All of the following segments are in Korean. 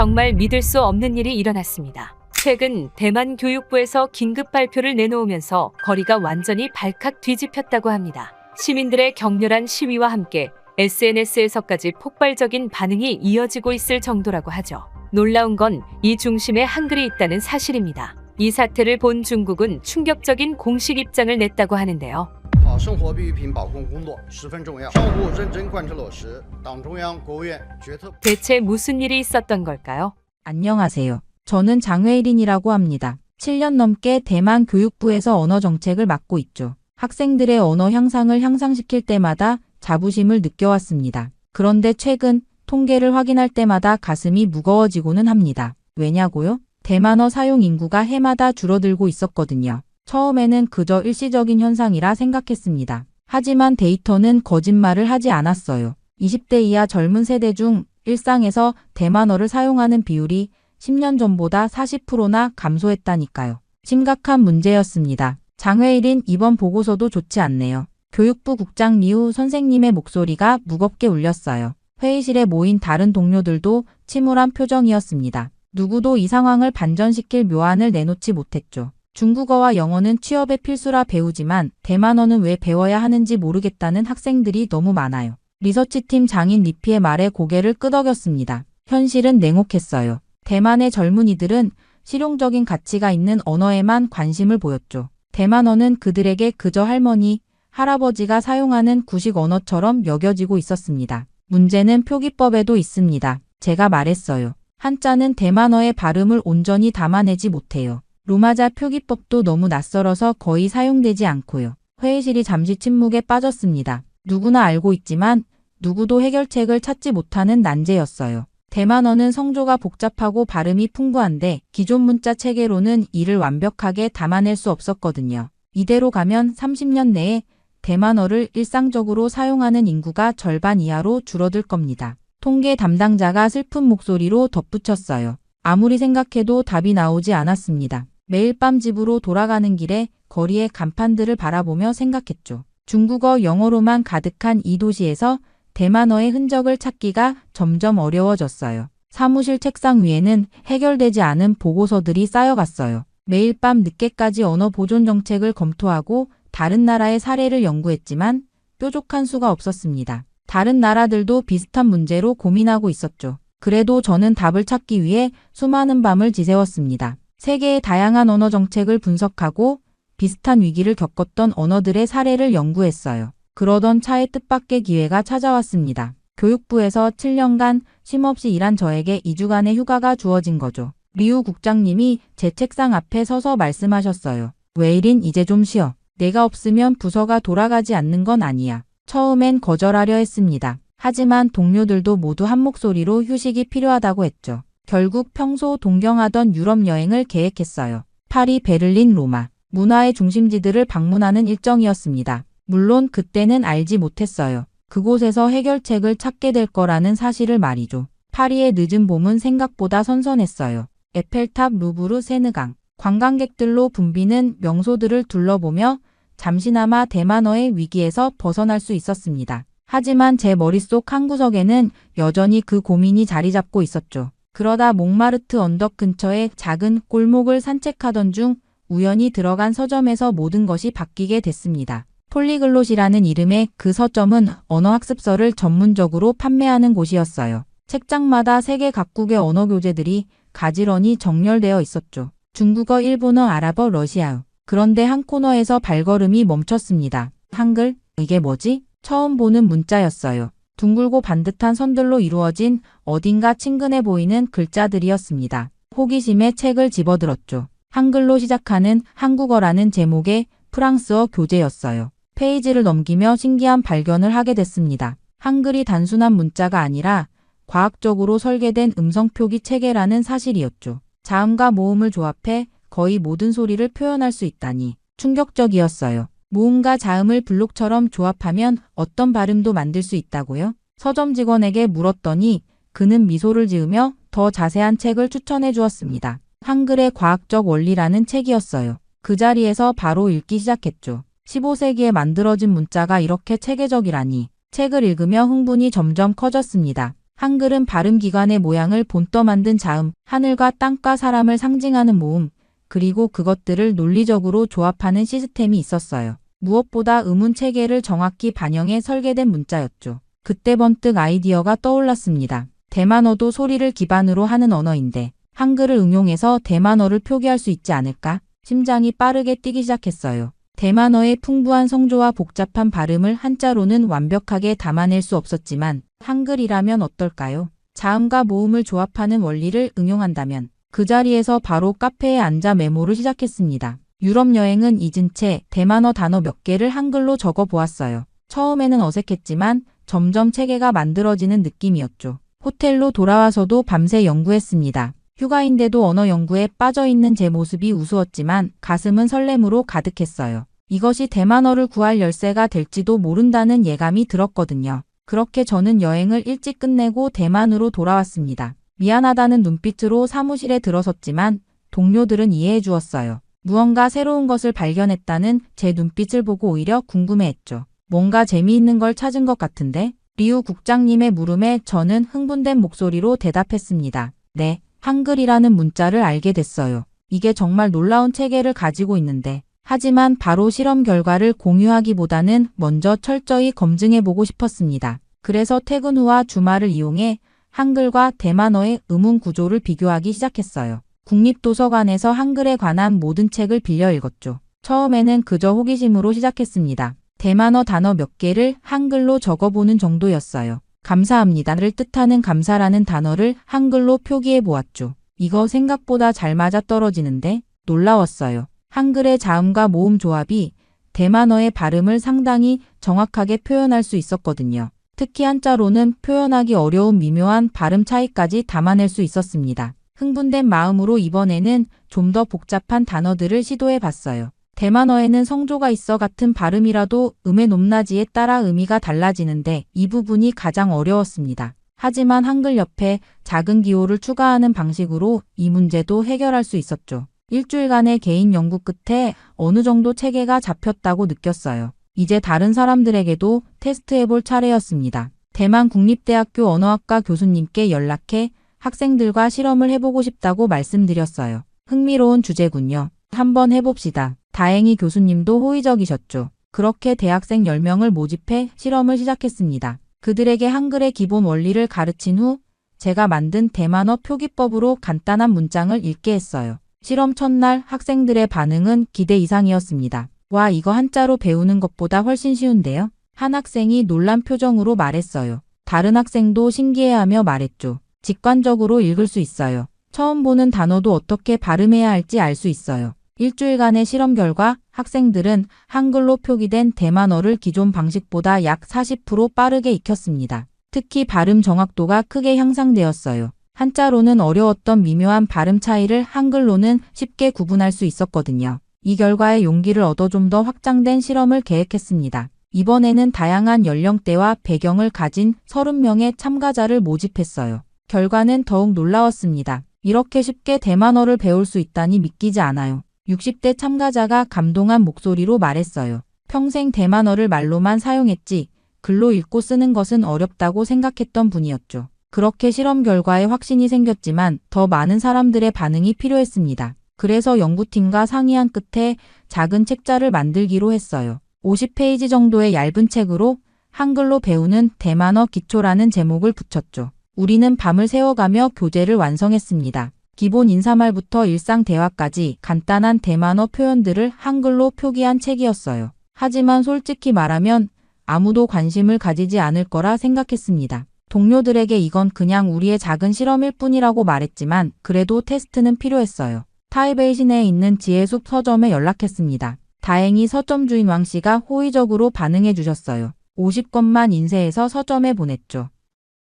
정말 믿을 수 없는 일이 일어났습니다. 최근 대만 교육부에서 긴급 발표를 내놓으면서 거리가 완전히 발칵 뒤집혔다고 합니다. 시민들의 격렬한 시위와 함께 SNS에서까지 폭발적인 반응이 이어지고 있을 정도라고 하죠. 놀라운 건 이 중심에 한글이 있다는 사실입니다. 이 사태를 본 중국은 충격적인 공식 입장을 냈다고 하는데요. 生活必需品保供工作十分重要，相互认真贯彻落实党中央、国务院决策。 대체 무슨 일이 있었던 걸까요? 안녕하세요. 저는 장외일인이라고 합니다. 7년 넘게 대만 교육부에서 언어 정책을 맡고 있죠. 학생들의 언어 향상을 향상시킬 때마다 자부심을 느껴왔습니다. 그런데 최근 통계를 확인할 때마다 가슴이 무거워지고는 합니다. 왜냐고요? 대만어 사용 인구가 해마다 줄어들고 있었거든요. 처음에는 그저 일시적인 현상이라 생각했습니다. 하지만 데이터는 거짓말을 하지 않았어요. 20대 이하 젊은 세대 중 일상에서 대만어를 사용하는 비율이 10년 전보다 40%나 감소했다니까요. 심각한 문제였습니다. 장외일인 이번 보고서도 좋지 않네요. 교육부 국장 리우 선생님의 목소리가 무겁게 울렸어요. 회의실에 모인 다른 동료들도 침울한 표정이었습니다. 누구도 이 상황을 반전시킬 묘안을 내놓지 못했죠. 중국어와 영어는 취업의 필수라 배우지만 대만어는 왜 배워야 하는지 모르겠다는 학생들이 너무 많아요. 리서치팀 장인 리피의 말에 고개를 끄덕였습니다. 현실은 냉혹했어요. 대만의 젊은이들은 실용적인 가치가 있는 언어에만 관심을 보였죠. 대만어는 그들에게 그저 할머니, 할아버지가 사용하는 구식 언어처럼 여겨지고 있었습니다. 문제는 표기법에도 있습니다. 제가 말했어요. 한자는 대만어의 발음을 온전히 담아내지 못해요. 로마자 표기법도 너무 낯설어서 거의 사용되지 않고요. 회의실이 잠시 침묵에 빠졌습니다. 누구나 알고 있지만 누구도 해결책을 찾지 못하는 난제였어요. 대만어는 성조가 복잡하고 발음이 풍부한데 기존 문자 체계로는 이를 완벽하게 담아낼 수 없었거든요. 이대로 가면 30년 내에 대만어를 일상적으로 사용하는 인구가 절반 이하로 줄어들 겁니다. 통계 담당자가 슬픈 목소리로 덧붙였어요. 아무리 생각해도 답이 나오지 않았습니다. 매일 밤 집으로 돌아가는 길에 거리의 간판들을 바라보며 생각했죠. 중국어, 영어로만 가득한 이 도시에서 대만어의 흔적을 찾기가 점점 어려워졌어요. 사무실 책상 위에는 해결되지 않은 보고서들이 쌓여갔어요. 매일 밤 늦게까지 언어 보존 정책을 검토하고 다른 나라의 사례를 연구했지만 뾰족한 수가 없었습니다. 다른 나라들도 비슷한 문제로 고민하고 있었죠. 그래도 저는 답을 찾기 위해 수많은 밤을 지새웠습니다. 세계의 다양한 언어 정책을 분석하고 비슷한 위기를 겪었던 언어들의 사례를 연구했어요. 그러던 차에 뜻밖의 기회가 찾아왔습니다. 교육부에서 7년간 쉼없이 일한 저에게 2주간의 휴가가 주어진 거죠. 리우 국장님이 제 책상 앞에 서서 말씀하셨어요. 외일인 이제 좀 쉬어. 내가 없으면 부서가 돌아가지 않는 건 아니야. 처음엔 거절하려 했습니다. 하지만 동료들도 모두 한 목소리로 휴식이 필요하다고 했죠. 결국 평소 동경하던 유럽 여행을 계획했어요. 파리, 베를린, 로마. 문화의 중심지들을 방문하는 일정이었습니다. 물론 그때는 알지 못했어요. 그곳에서 해결책을 찾게 될 거라는 사실을 말이죠. 파리의 늦은 봄은 생각보다 선선했어요. 에펠탑, 루브르, 세느강. 관광객들로 붐비는 명소들을 둘러보며 잠시나마 대만어의 위기에서 벗어날 수 있었습니다. 하지만 제 머릿속 한구석에는 여전히 그 고민이 자리 잡고 있었죠. 그러다 몽마르트 언덕 근처의 작은 골목을 산책하던 중 우연히 들어간 서점에서 모든 것이 바뀌게 됐습니다. 폴리글롯이라는 이름의 그 서점은 언어학습서를 전문적으로 판매하는 곳이었어요. 책장마다 세계 각국의 언어 교재들이 가지런히 정렬되어 있었죠. 중국어, 일본어, 아랍어, 러시아어. 그런데 한 코너에서 발걸음이 멈췄습니다. 한글? 이게 뭐지? 처음 보는 문자였어요. 둥글고 반듯한 선들로 이루어진 어딘가 친근해 보이는 글자들이었습니다. 호기심에 책을 집어들었죠. 한글로 시작하는 한국어라는 제목의 프랑스어 교재였어요. 페이지를 넘기며 신기한 발견을 하게 됐습니다. 한글이 단순한 문자가 아니라 과학적으로 설계된 음성표기 체계라는 사실이었죠. 자음과 모음을 조합해 거의 모든 소리를 표현할 수 있다니 충격적이었어요. 모음과 자음을 블록처럼 조합하면 어떤 발음도 만들 수 있다고요? 서점 직원에게 물었더니 그는 미소를 지으며 더 자세한 책을 추천해 주었습니다. 한글의 과학적 원리라는 책이었어요. 그 자리에서 바로 읽기 시작했죠. 15세기에 만들어진 문자가 이렇게 체계적이라니. 책을 읽으며 흥분이 점점 커졌습니다. 한글은 발음기관의 모양을 본떠 만든 자음, 하늘과 땅과 사람을 상징하는 모음, 그리고 그것들을 논리적으로 조합하는 시스템이 있었어요. 무엇보다 음운 체계를 정확히 반영해 설계된 문자였죠. 그때 번뜩 아이디어가 떠올랐습니다. 대만어도 소리를 기반으로 하는 언어인데 한글을 응용해서 대만어를 표기할 수 있지 않을까? 심장이 빠르게 뛰기 시작했어요. 대만어의 풍부한 성조와 복잡한 발음을 한자로는 완벽하게 담아낼 수 없었지만 한글이라면 어떨까요? 자음과 모음을 조합하는 원리를 응용한다면 그 자리에서 바로 카페에 앉아 메모를 시작했습니다. 유럽 여행은 잊은 채 대만어 단어 몇 개를 한글로 적어 보았어요. 처음에는 어색했지만 점점 체계가 만들어지는 느낌이었죠. 호텔로 돌아와서도 밤새 연구했습니다. 휴가인데도 언어 연구에 빠져있는 제 모습이 우스웠지만 가슴은 설렘으로 가득했어요. 이것이 대만어를 구할 열쇠가 될지도 모른다는 예감이 들었거든요. 그렇게 저는 여행을 일찍 끝내고 대만으로 돌아왔습니다. 미안하다는 눈빛으로 사무실에 들어섰지만 동료들은 이해해 주었어요. 무언가 새로운 것을 발견했다는 제 눈빛을 보고 오히려 궁금해했죠. 뭔가 재미있는 걸 찾은 것 같은데? 리우 국장님의 물음에 저는 흥분된 목소리로 대답했습니다. 네, 한글이라는 문자를 알게 됐어요. 이게 정말 놀라운 체계를 가지고 있는데. 하지만 바로 실험 결과를 공유하기보다는 먼저 철저히 검증해보고 싶었습니다. 그래서 퇴근 후와 주말을 이용해 한글과 대만어의 음운 구조를 비교하기 시작했어요. 국립도서관에서 한글에 관한 모든 책을 빌려 읽었죠. 처음에는 그저 호기심으로 시작했습니다. 대만어 단어 몇 개를 한글로 적어보는 정도였어요. 감사합니다를 뜻하는 감사라는 단어를 한글로 표기해 보았죠. 이거 생각보다 잘 맞아떨어지는데 놀라웠어요. 한글의 자음과 모음 조합이 대만어의 발음을 상당히 정확하게 표현할 수 있었거든요. 특히 한자로는 표현하기 어려운 미묘한 발음 차이까지 담아낼 수 있었습니다. 흥분된 마음으로 이번에는 좀 더 복잡한 단어들을 시도해 봤어요. 대만어에는 성조가 있어 같은 발음이라도 음의 높낮이에 따라 의미가 달라지는데 이 부분이 가장 어려웠습니다. 하지만 한글 옆에 작은 기호를 추가하는 방식으로 이 문제도 해결할 수 있었죠. 일주일간의 개인 연구 끝에 어느 정도 체계가 잡혔다고 느꼈어요. 이제 다른 사람들에게도 테스트해볼 차례였습니다. 대만 국립대학교 언어학과 교수님께 연락해 학생들과 실험을 해보고 싶다고 말씀드렸어요. 흥미로운 주제군요. 한번 해봅시다. 다행히 교수님도 호의적이셨죠. 그렇게 대학생 10명을 모집해 실험을 시작했습니다. 그들에게 한글의 기본 원리를 가르친 후 제가 만든 대만어 표기법으로 간단한 문장을 읽게 했어요. 실험 첫날 학생들의 반응은 기대 이상이었습니다. 와, 이거 한자로 배우는 것보다 훨씬 쉬운데요? 한 학생이 놀란 표정으로 말했어요. 다른 학생도 신기해하며 말했죠. 직관적으로 읽을 수 있어요. 처음 보는 단어도 어떻게 발음해야 할지 알 수 있어요. 일주일간의 실험 결과 학생들은 한글로 표기된 대만어를 기존 방식보다 약 40% 빠르게 익혔습니다. 특히 발음 정확도가 크게 향상되었어요. 한자로는 어려웠던 미묘한 발음 차이를 한글로는 쉽게 구분할 수 있었거든요. 이 결과에 용기를 얻어 좀 더 확장된 실험을 계획했습니다. 이번에는 다양한 연령대와 배경을 가진 30명의 참가자를 모집했어요. 결과는 더욱 놀라웠습니다. 이렇게 쉽게 대만어를 배울 수 있다니 믿기지 않아요. 60대 참가자가 감동한 목소리로 말했어요. 평생 대만어를 말로만 사용했지 글로 읽고 쓰는 것은 어렵다고 생각했던 분이었죠. 그렇게 실험 결과에 확신이 생겼지만 더 많은 사람들의 반응이 필요했습니다. 그래서 연구팀과 상의한 끝에 작은 책자를 만들기로 했어요. 50페이지 정도의 얇은 책으로 한글로 배우는 대만어 기초라는 제목을 붙였죠. 우리는 밤을 새워가며 교재를 완성했습니다. 기본 인사말부터 일상 대화까지 간단한 대만어 표현들을 한글로 표기한 책이었어요. 하지만 솔직히 말하면 아무도 관심을 가지지 않을 거라 생각했습니다. 동료들에게 이건 그냥 우리의 작은 실험일 뿐이라고 말했지만 그래도 테스트는 필요했어요. 타이베이 시내에 있는 지혜숲 서점에 연락했습니다. 다행히 서점 주인 왕 씨가 호의적으로 반응해 주셨어요. 50권만 인쇄해서 서점에 보냈죠.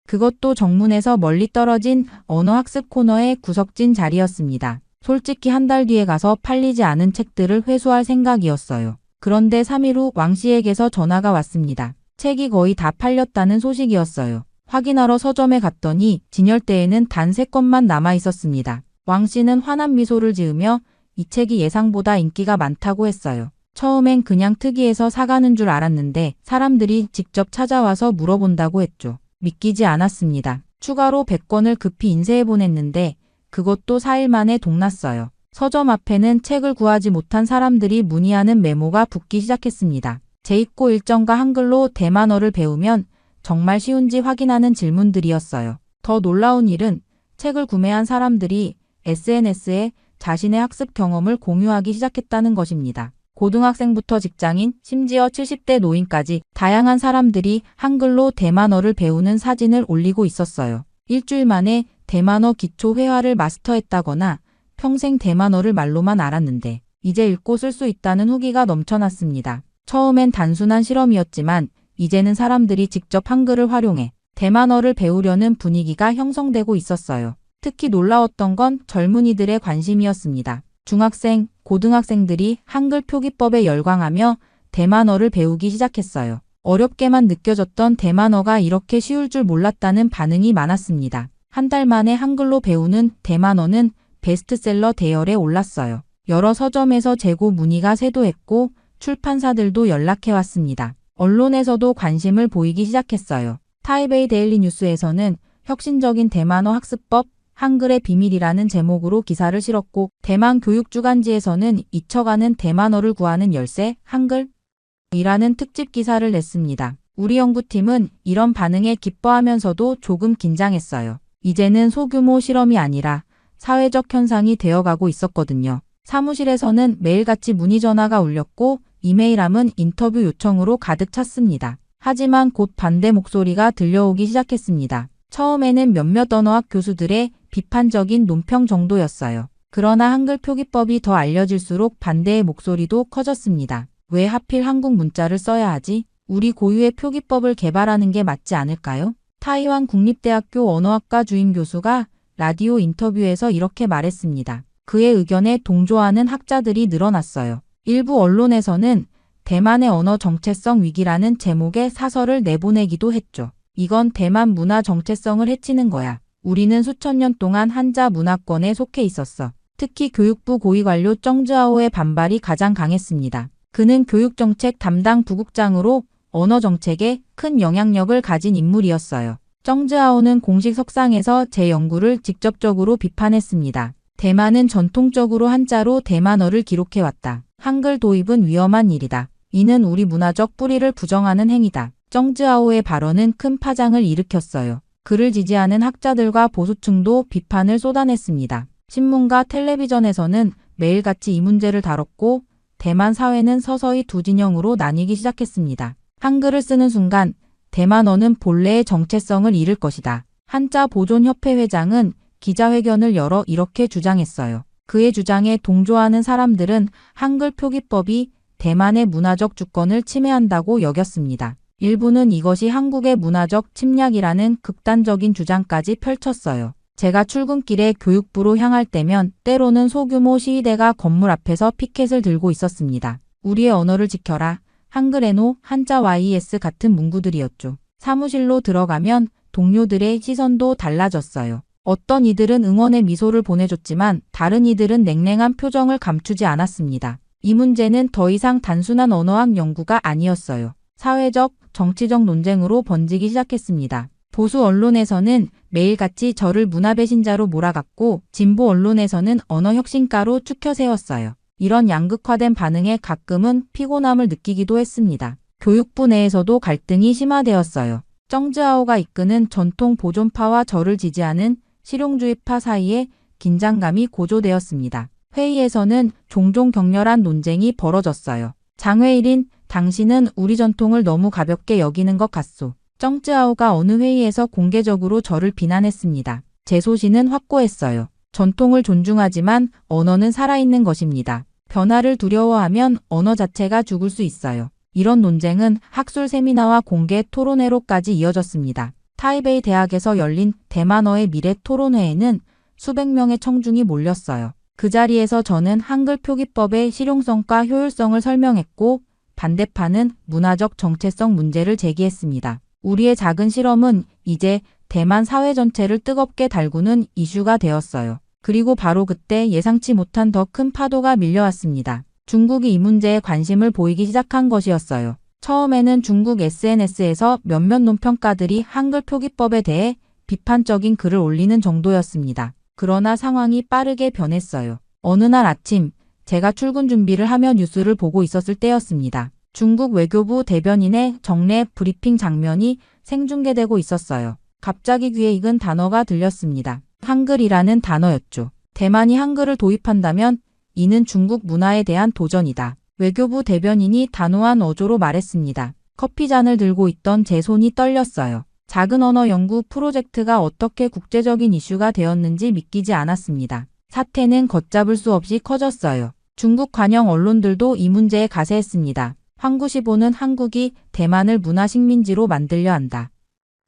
그것도 정문에서 멀리 떨어진 언어학습 코너의 구석진 자리였습니다. 솔직히 한 달 뒤에 가서 팔리지 않은 책들을 회수할 생각이었어요. 그런데 3일 후 왕 씨에게서 전화가 왔습니다. 책이 거의 다 팔렸다는 소식이었어요. 확인하러 서점에 갔더니 진열대에는 단 3권만 남아 있었습니다. 왕 씨는 환한 미소를 지으며 이 책이 예상보다 인기가 많다고 했어요. 처음엔 그냥 특이해서 사가는 줄 알았는데 사람들이 직접 찾아와서 물어본다고 했죠. 믿기지 않았습니다. 추가로 100권을 급히 인쇄해 보냈는데 그것도 4일 만에 동났어요. 서점 앞에는 책을 구하지 못한 사람들이 문의하는 메모가 붙기 시작했습니다. 제2코 일정과 한글로 대만어를 배우면 정말 쉬운지 확인하는 질문들이었어요. 더 놀라운 일은 책을 구매한 사람들이 SNS에 자신의 학습 경험을 공유하기 시작했다는 것입니다. 고등학생부터 직장인, 심지어 70대 노인까지 다양한 사람들이 한글로 대만어를 배우는 사진을 올리고 있었어요. 일주일 만에 대만어 기초 회화를 마스터했다거나 평생 대만어를 말로만 알았는데 이제 읽고 쓸 수 있다는 후기가 넘쳐났습니다. 처음엔 단순한 실험이었지만 이제는 사람들이 직접 한글을 활용해 대만어를 배우려는 분위기가 형성되고 있었어요. 특히 놀라웠던 건 젊은이들의 관심이었습니다. 중학생, 고등학생들이 한글 표기법에 열광하며 대만어를 배우기 시작했어요. 어렵게만 느껴졌던 대만어가 이렇게 쉬울 줄 몰랐다는 반응이 많았습니다. 한 달 만에 한글로 배우는 대만어는 베스트셀러 대열에 올랐어요. 여러 서점에서 재고 문의가 쇄도했고 출판사들도 연락해왔습니다. 언론에서도 관심을 보이기 시작했어요. 타이베이 데일리 뉴스에서는 혁신적인 대만어 학습법, 한글의 비밀이라는 제목으로 기사를 실었고 대만 교육주간지에서는 잊혀가는 대만어를 구하는 열쇠, 한글이라는 특집 기사를 냈습니다. 우리 연구팀은 이런 반응에 기뻐하면서도 조금 긴장했어요. 이제는 소규모 실험이 아니라 사회적 현상이 되어가고 있었거든요. 사무실에서는 매일같이 문의 전화가 울렸고 이메일함은 인터뷰 요청으로 가득 찼습니다. 하지만 곧 반대 목소리가 들려오기 시작했습니다. 처음에는 몇몇 언어학 교수들의 비판적인 논평 정도였어요. 그러나 한글 표기법이 더 알려질수록 반대의 목소리도 커졌습니다. 왜 하필 한국 문자를 써야 하지? 우리 고유의 표기법을 개발하는 게 맞지 않을까요? 타이완 국립대학교 언어학과 주임 교수가 라디오 인터뷰에서 이렇게 말했습니다. 그의 의견에 동조하는 학자들이 늘어났어요. 일부 언론에서는 대만의 언어 정체성 위기라는 제목의 사설을 내보내기도 했죠. 이건 대만 문화 정체성을 해치는 거야. 우리는 수천 년 동안 한자 문화권에 속해 있었어. 특히 교육부 고위관료 정즈아오의 반발이 가장 강했습니다. 그는 교육정책 담당 부국장으로 언어 정책에 큰 영향력을 가진 인물이었어요. 정즈아오는 공식 석상에서 제 연구를 직접적으로 비판했습니다. 대만은 전통적으로 한자로 대만어를 기록해왔다. 한글 도입은 위험한 일이다. 이는 우리 문화적 뿌리를 부정하는 행위다. 정즈아오의 발언은 큰 파장을 일으켰어요. 그를 지지하는 학자들과 보수층도 비판을 쏟아냈습니다. 신문과 텔레비전에서는 매일같이 이 문제를 다뤘고 대만 사회는 서서히 두 진영으로 나뉘기 시작했습니다. 한글을 쓰는 순간 대만어는 본래의 정체성을 잃을 것이다. 한자 보존협회 회장은 기자회견을 열어 이렇게 주장했어요. 그의 주장에 동조하는 사람들은 한글 표기법이 대만의 문화적 주권을 침해한다고 여겼습니다. 일부는 이것이 한국의 문화적 침략이라는 극단적인 주장까지 펼쳤어요. 제가 출근길에 교육부로 향할 때면 때로는 소규모 시위대가 건물 앞에서 피켓을 들고 있었습니다. 우리의 언어를 지켜라. 한글에노, 한자 YS 같은 문구들이었죠. 사무실로 들어가면 동료들의 시선도 달라졌어요. 어떤 이들은 응원의 미소를 보내줬지만 다른 이들은 냉랭한 표정을 감추지 않았습니다. 이 문제는 더 이상 단순한 언어학 연구가 아니었어요. 사회적, 정치적 논쟁으로 번지기 시작했습니다. 보수 언론에서는 매일같이 저를 문화 배신자로 몰아갔고 진보 언론에서는 언어 혁신가로 추켜 세웠어요. 이런 양극화된 반응에 가끔은 피곤함을 느끼기도 했습니다. 교육부 내에서도 갈등이 심화되었어요. 정즈아오가 이끄는 전통 보존파와 저를 지지하는 실용주의파 사이에 긴장감이 고조되었습니다. 회의에서는 종종 격렬한 논쟁이 벌어졌어요. 장회일인, 당신은 우리 전통을 너무 가볍게 여기는 것 같소. 정즈아오가 어느 회의에서 공개적으로 저를 비난했습니다. 제 소신은 확고했어요. 전통을 존중하지만 언어는 살아있는 것입니다. 변화를 두려워하면 언어 자체가 죽을 수 있어요. 이런 논쟁은 학술 세미나와 공개 토론회로까지 이어졌습니다. 타이베이 대학에서 열린 대만어의 미래 토론회에는 수백 명의 청중이 몰렸어요. 그 자리에서 저는 한글 표기법의 실용성과 효율성을 설명했고 반대파는 문화적 정체성 문제를 제기했습니다. 우리의 작은 실험은 이제 대만 사회 전체를 뜨겁게 달구는 이슈가 되었어요. 그리고 바로 그때 예상치 못한 더 큰 파도가 밀려왔습니다. 중국이 이 문제에 관심을 보이기 시작한 것이었어요. 처음에는 중국 SNS에서 몇몇 논평가들이 한글 표기법에 대해 비판적인 글을 올리는 정도였습니다. 그러나 상황이 빠르게 변했어요. 어느 날 아침 제가 출근 준비를 하며 뉴스를 보고 있었을 때였습니다. 중국 외교부 대변인의 정례 브리핑 장면이 생중계되고 있었어요. 갑자기 귀에 익은 단어가 들렸습니다. 한글이라는 단어였죠. 대만이 한글을 도입한다면 이는 중국 문화에 대한 도전이다. 외교부 대변인이 단호한 어조로 말했습니다. 커피잔을 들고 있던 제 손이 떨렸어요. 작은 언어 연구 프로젝트가 어떻게 국제적인 이슈가 되었는지 믿기지 않았습니다. 사태는 걷잡을 수 없이 커졌어요. 중국 관영 언론들도 이 문제에 가세했습니다. 황구시보는 한국이 대만을 문화식민지로 만들려 한다.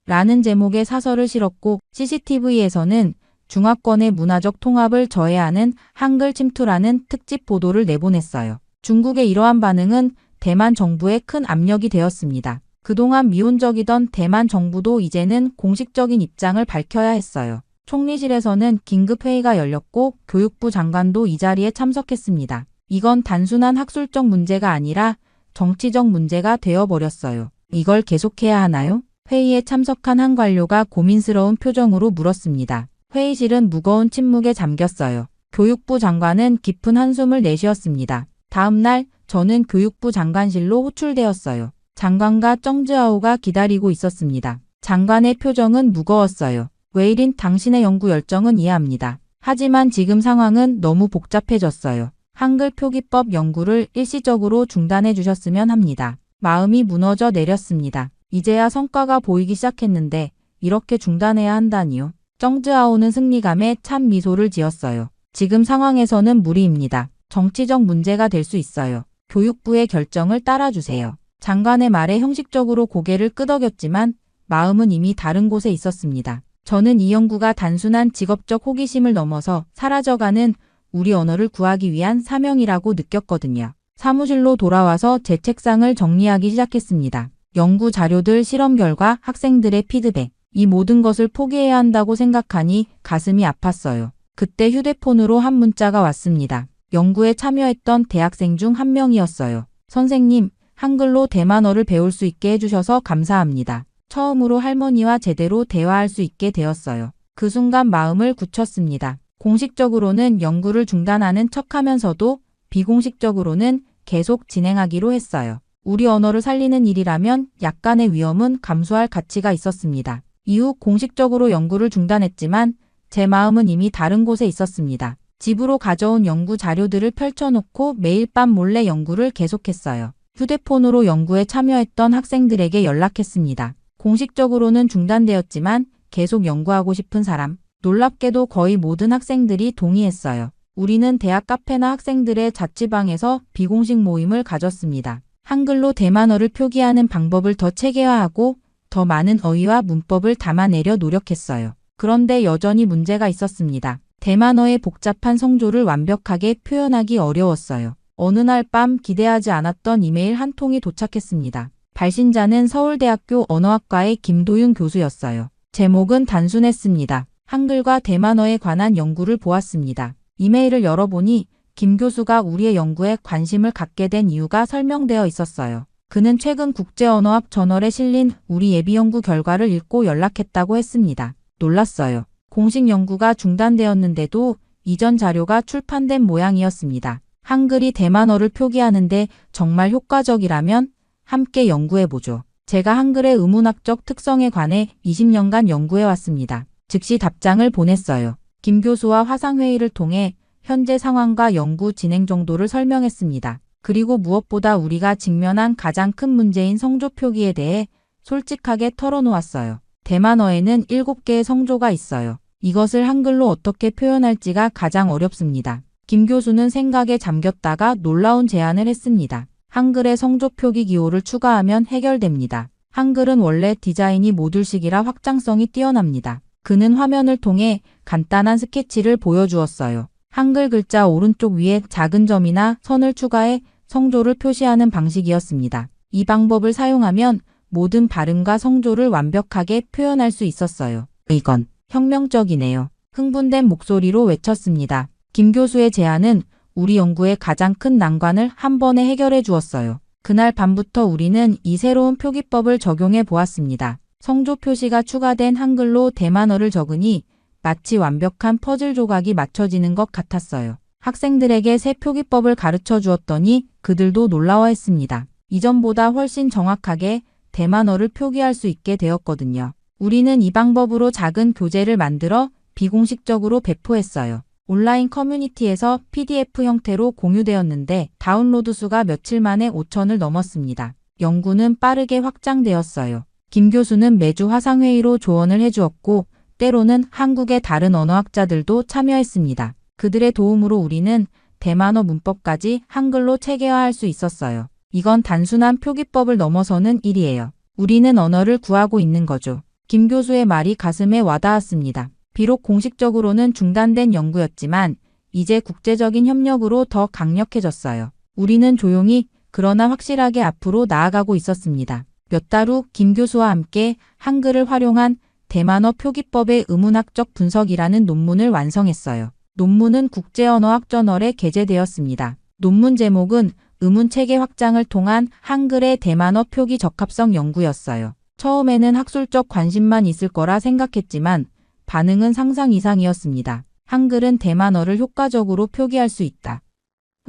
라는 제목의 사설을 실었고 CCTV에서는 중화권의 문화적 통합을 저해하는 한글 침투라는 특집 보도를 내보냈어요. 중국의 이러한 반응은 대만 정부에 큰 압력이 되었습니다. 그동안 미온적이던 대만 정부도 이제는 공식적인 입장을 밝혀야 했어요. 총리실에서는 긴급회의가 열렸고 교육부 장관도 이 자리에 참석했습니다. 이건 단순한 학술적 문제가 아니라 정치적 문제가 되어버렸어요. 이걸 계속해야 하나요? 회의에 참석한 한 관료가 고민스러운 표정으로 물었습니다. 회의실은 무거운 침묵에 잠겼어요. 교육부 장관은 깊은 한숨을 내쉬었습니다. 다음 날 저는 교육부 장관실로 호출되었어요. 장관과 정즈아오가 기다리고 있었습니다. 장관의 표정은 무거웠어요. 웨이린 당신의 연구 열정은 이해합니다. 하지만 지금 상황은 너무 복잡해졌어요. 한글 표기법 연구를 일시적으로 중단해 주셨으면 합니다. 마음이 무너져 내렸습니다. 이제야 성과가 보이기 시작했는데 이렇게 중단해야 한다니요. 정즈아오는 승리감에 찬 미소를 지었어요. 지금 상황에서는 무리입니다. 정치적 문제가 될 수 있어요. 교육부의 결정을 따라주세요. 장관의 말에 형식적으로 고개를 끄덕였지만 마음은 이미 다른 곳에 있었습니다. 저는 이 연구가 단순한 직업적 호기심을 넘어서 사라져가는 우리 언어를 구하기 위한 사명이라고 느꼈거든요. 사무실로 돌아와서 제 책상을 정리하기 시작했습니다. 연구 자료들, 실험 결과, 학생들의 피드백. 이 모든 것을 포기해야 한다고 생각하니 가슴이 아팠어요. 그때 휴대폰으로 한 문자가 왔습니다. 연구에 참여했던 대학생 중 한 명이었어요. 선생님, 한글로 대만어를 배울 수 있게 해주셔서 감사합니다. 처음으로 할머니와 제대로 대화할 수 있게 되었어요. 그 순간 마음을 굳혔습니다. 공식적으로는 연구를 중단하는 척하면서도 비공식적으로는 계속 진행하기로 했어요. 우리 언어를 살리는 일이라면 약간의 위험은 감수할 가치가 있었습니다. 이후 공식적으로 연구를 중단했지만 제 마음은 이미 다른 곳에 있었습니다. 집으로 가져온 연구 자료들을 펼쳐놓고 매일 밤 몰래 연구를 계속했어요. 휴대폰으로 연구에 참여했던 학생들에게 연락했습니다. 공식적으로는 중단되었지만 계속 연구하고 싶은 사람. 놀랍게도 거의 모든 학생들이 동의했어요. 우리는 대학 카페나 학생들의 자취방에서 비공식 모임을 가졌습니다. 한글로 대만어를 표기하는 방법을 더 체계화하고 더 많은 어휘와 문법을 담아내려 노력했어요. 그런데 여전히 문제가 있었습니다. 대만어의 복잡한 성조를 완벽하게 표현하기 어려웠어요. 어느 날 밤 기대하지 않았던 이메일 한 통이 도착했습니다. 발신자는 서울대학교 언어학과의 김도윤 교수였어요. 제목은 단순했습니다. 한글과 대만어에 관한 연구를 보았습니다. 이메일을 열어보니 김 교수가 우리의 연구에 관심을 갖게 된 이유가 설명되어 있었어요. 그는 최근 국제언어학 저널에 실린 우리 예비 연구 결과를 읽고 연락했다고 했습니다. 놀랐어요. 공식 연구가 중단되었는데도 이전 자료가 출판된 모양이었습니다. 한글이 대만어를 표기하는데 정말 효과적이라면 함께 연구해보죠. 제가 한글의 의문학적 특성에 관해 20년간 연구해왔습니다. 즉시 답장을 보냈어요. 김 교수와 화상회의를 통해 현재 상황과 연구 진행 정도를 설명했습니다. 그리고 무엇보다 우리가 직면한 가장 큰 문제인 성조 표기에 대해 솔직하게 털어놓았어요. 대만어에는 7개의 성조가 있어요. 이것을 한글로 어떻게 표현할지가 가장 어렵습니다. 김 교수는 생각에 잠겼다가 놀라운 제안을 했습니다. 한글에 성조 표기 기호를 추가하면 해결됩니다. 한글은 원래 디자인이 모듈식이라 확장성이 뛰어납니다. 그는 화면을 통해 간단한 스케치를 보여주었어요. 한글 글자 오른쪽 위에 작은 점이나 선을 추가해 성조를 표시하는 방식이었습니다. 이 방법을 사용하면 모든 발음과 성조를 완벽하게 표현할 수 있었어요. 이건 혁명적이네요. 흥분된 목소리로 외쳤습니다. 김 교수의 제안은 우리 연구의 가장 큰 난관을 한 번에 해결해 주었어요. 그날 밤부터 우리는 이 새로운 표기법을 적용해 보았습니다. 성조 표시가 추가된 한글로 대만어를 적으니 마치 완벽한 퍼즐 조각이 맞춰지는 것 같았어요. 학생들에게 새 표기법을 가르쳐 주었더니 그들도 놀라워했습니다. 이전보다 훨씬 정확하게 대만어를 표기할 수 있게 되었거든요. 우리는 이 방법으로 작은 교재를 만들어 비공식적으로 배포했어요. 온라인 커뮤니티에서 PDF 형태로 공유되었는데 다운로드 수가 며칠 만에 5천을 넘었습니다. 연구는 빠르게 확장되었어요. 김 교수는 매주 화상회의로 조언을 해주었고 때로는 한국의 다른 언어학자들도 참여했습니다. 그들의 도움으로 우리는 대만어 문법까지 한글로 체계화할 수 있었어요. 이건 단순한 표기법을 넘어서는 일이에요. 우리는 언어를 구하고 있는 거죠. 김 교수의 말이 가슴에 와닿았습니다. 비록 공식적으로는 중단된 연구였지만 이제 국제적인 협력으로 더 강력해졌어요. 우리는 조용히 그러나 확실하게 앞으로 나아가고 있었습니다. 몇 달 후 김 교수와 함께 한글을 활용한 대만어 표기법의 의문학적 분석이라는 논문을 완성했어요. 논문은 국제언어학저널에 게재되었습니다. 논문 제목은 의문체계 확장을 통한 한글의 대만어 표기 적합성 연구였어요. 처음에는 학술적 관심만 있을 거라 생각했지만 반응은 상상 이상이었습니다. 한글은 대만어를 효과적으로 표기할 수 있다.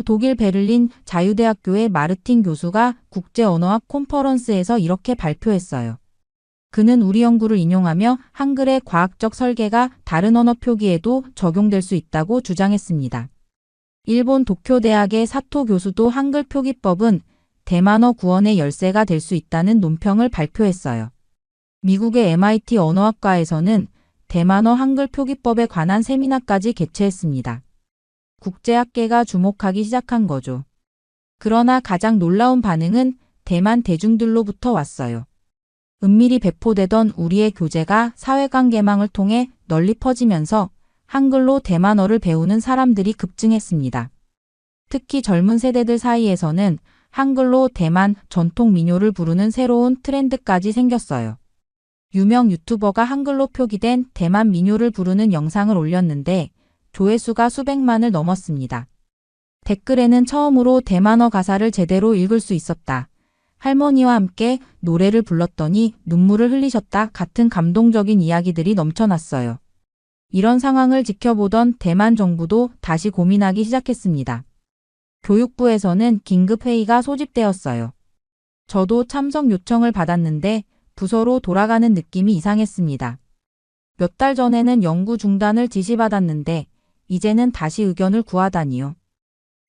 독일 베를린 자유대학교의 마르틴 교수가 국제언어학 콘퍼런스에서 이렇게 발표했어요. 그는 우리 연구를 인용하며 한글의 과학적 설계가 다른 언어 표기에도 적용될 수 있다고 주장했습니다. 일본 도쿄대학의 사토 교수도 한글 표기법은 대만어 구원의 열쇠가 될 수 있다는 논평을 발표했어요. 미국의 MIT 언어학과에서는 대만어 한글 표기법에 관한 세미나까지 개최했습니다. 국제학계가 주목하기 시작한 거죠. 그러나 가장 놀라운 반응은 대만 대중들로부터 왔어요. 은밀히 배포되던 우리의 교재가 사회관계망을 통해 널리 퍼지면서 한글로 대만어를 배우는 사람들이 급증했습니다. 특히 젊은 세대들 사이에서는 한글로 대만 전통 민요를 부르는 새로운 트렌드까지 생겼어요. 유명 유튜버가 한글로 표기된 대만 민요를 부르는 영상을 올렸는데 조회수가 수백만을 넘었습니다. 댓글에는 처음으로 대만어 가사를 제대로 읽을 수 있었다. 할머니와 함께 노래를 불렀더니 눈물을 흘리셨다 같은 감동적인 이야기들이 넘쳐났어요. 이런 상황을 지켜보던 대만 정부도 다시 고민하기 시작했습니다. 교육부에서는 긴급회의가 소집되었어요. 저도 참석 요청을 받았는데 부서로 돌아가는 느낌이 이상했습니다. 몇 달 전에는 연구 중단을 지시받았는데 이제는 다시 의견을 구하다니요.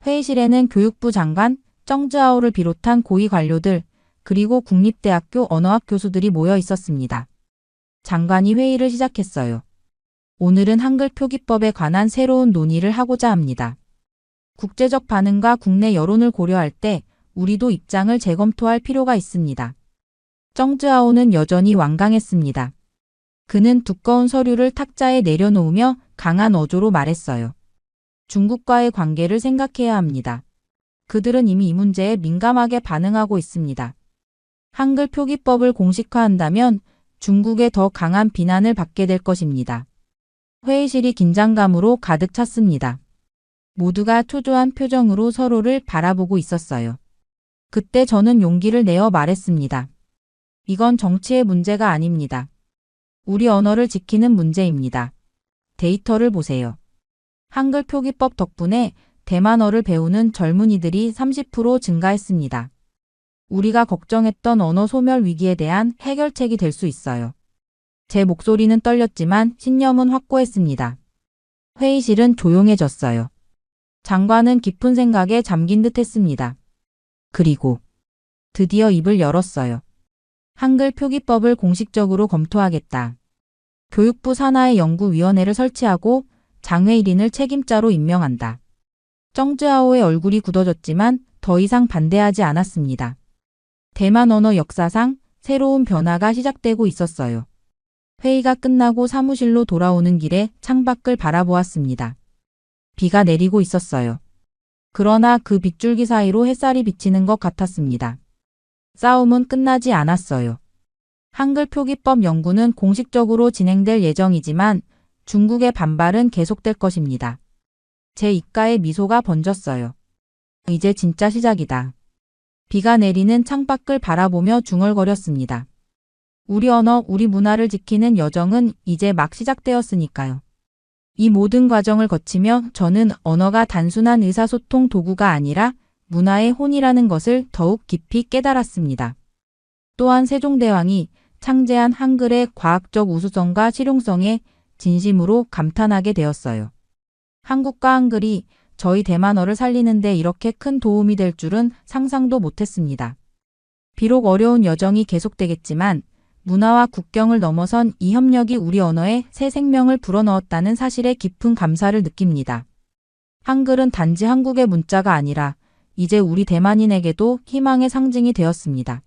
회의실에는 교육부 장관, 정즈아오를 비롯한 고위 관료들, 그리고 국립대학교 언어학 교수들이 모여 있었습니다. 장관이 회의를 시작했어요. 오늘은 한글 표기법에 관한 새로운 논의를 하고자 합니다. 국제적 반응과 국내 여론을 고려할 때 우리도 입장을 재검토할 필요가 있습니다. 정즈아오는 여전히 완강했습니다. 그는 두꺼운 서류를 탁자에 내려놓으며 강한 어조로 말했어요. 중국과의 관계를 생각해야 합니다. 그들은 이미 이 문제에 민감하게 반응하고 있습니다. 한글 표기법을 공식화한다면 중국의 더 강한 비난을 받게 될 것입니다. 회의실이 긴장감으로 가득 찼습니다. 모두가 초조한 표정으로 서로를 바라보고 있었어요. 그때 저는 용기를 내어 말했습니다. 이건 정치의 문제가 아닙니다. 우리 언어를 지키는 문제입니다. 데이터를 보세요. 한글 표기법 덕분에 대만어를 배우는 젊은이들이 30% 증가했습니다. 우리가 걱정했던 언어 소멸 위기에 대한 해결책이 될 수 있어요. 제 목소리는 떨렸지만 신념은 확고했습니다. 회의실은 조용해졌어요. 장관은 깊은 생각에 잠긴 듯 했습니다. 그리고 드디어 입을 열었어요. 한글 표기법을 공식적으로 검토하겠다. 교육부 산하의 연구위원회를 설치하고 장외일인을 책임자로 임명한다. 정즈아오의 얼굴이 굳어졌지만 더 이상 반대하지 않았습니다. 대만 언어 역사상 새로운 변화가 시작되고 있었어요. 회의가 끝나고 사무실로 돌아오는 길에 창밖을 바라보았습니다. 비가 내리고 있었어요. 그러나 그 빗줄기 사이로 햇살이 비치는 것 같았습니다. 싸움은 끝나지 않았어요. 한글 표기법 연구는 공식적으로 진행될 예정이지만 중국의 반발은 계속될 것입니다. 제 입가에 미소가 번졌어요. 이제 진짜 시작이다. 비가 내리는 창밖을 바라보며 중얼거렸습니다. 우리 언어, 우리 문화를 지키는 여정은 이제 막 시작되었으니까요. 이 모든 과정을 거치며 저는 언어가 단순한 의사소통 도구가 아니라 문화의 혼이라는 것을 더욱 깊이 깨달았습니다. 또한 세종대왕이 창제한 한글의 과학적 우수성과 실용성에 진심으로 감탄하게 되었어요. 한국과 한글이 저희 대만어를 살리는 데 이렇게 큰 도움이 될 줄은 상상도 못했습니다. 비록 어려운 여정이 계속되겠지만 문화와 국경을 넘어선 이 협력이 우리 언어에 새 생명을 불어넣었다는 사실에 깊은 감사를 느낍니다. 한글은 단지 한국의 문자가 아니라 이제 우리 대만인에게도 희망의 상징이 되었습니다.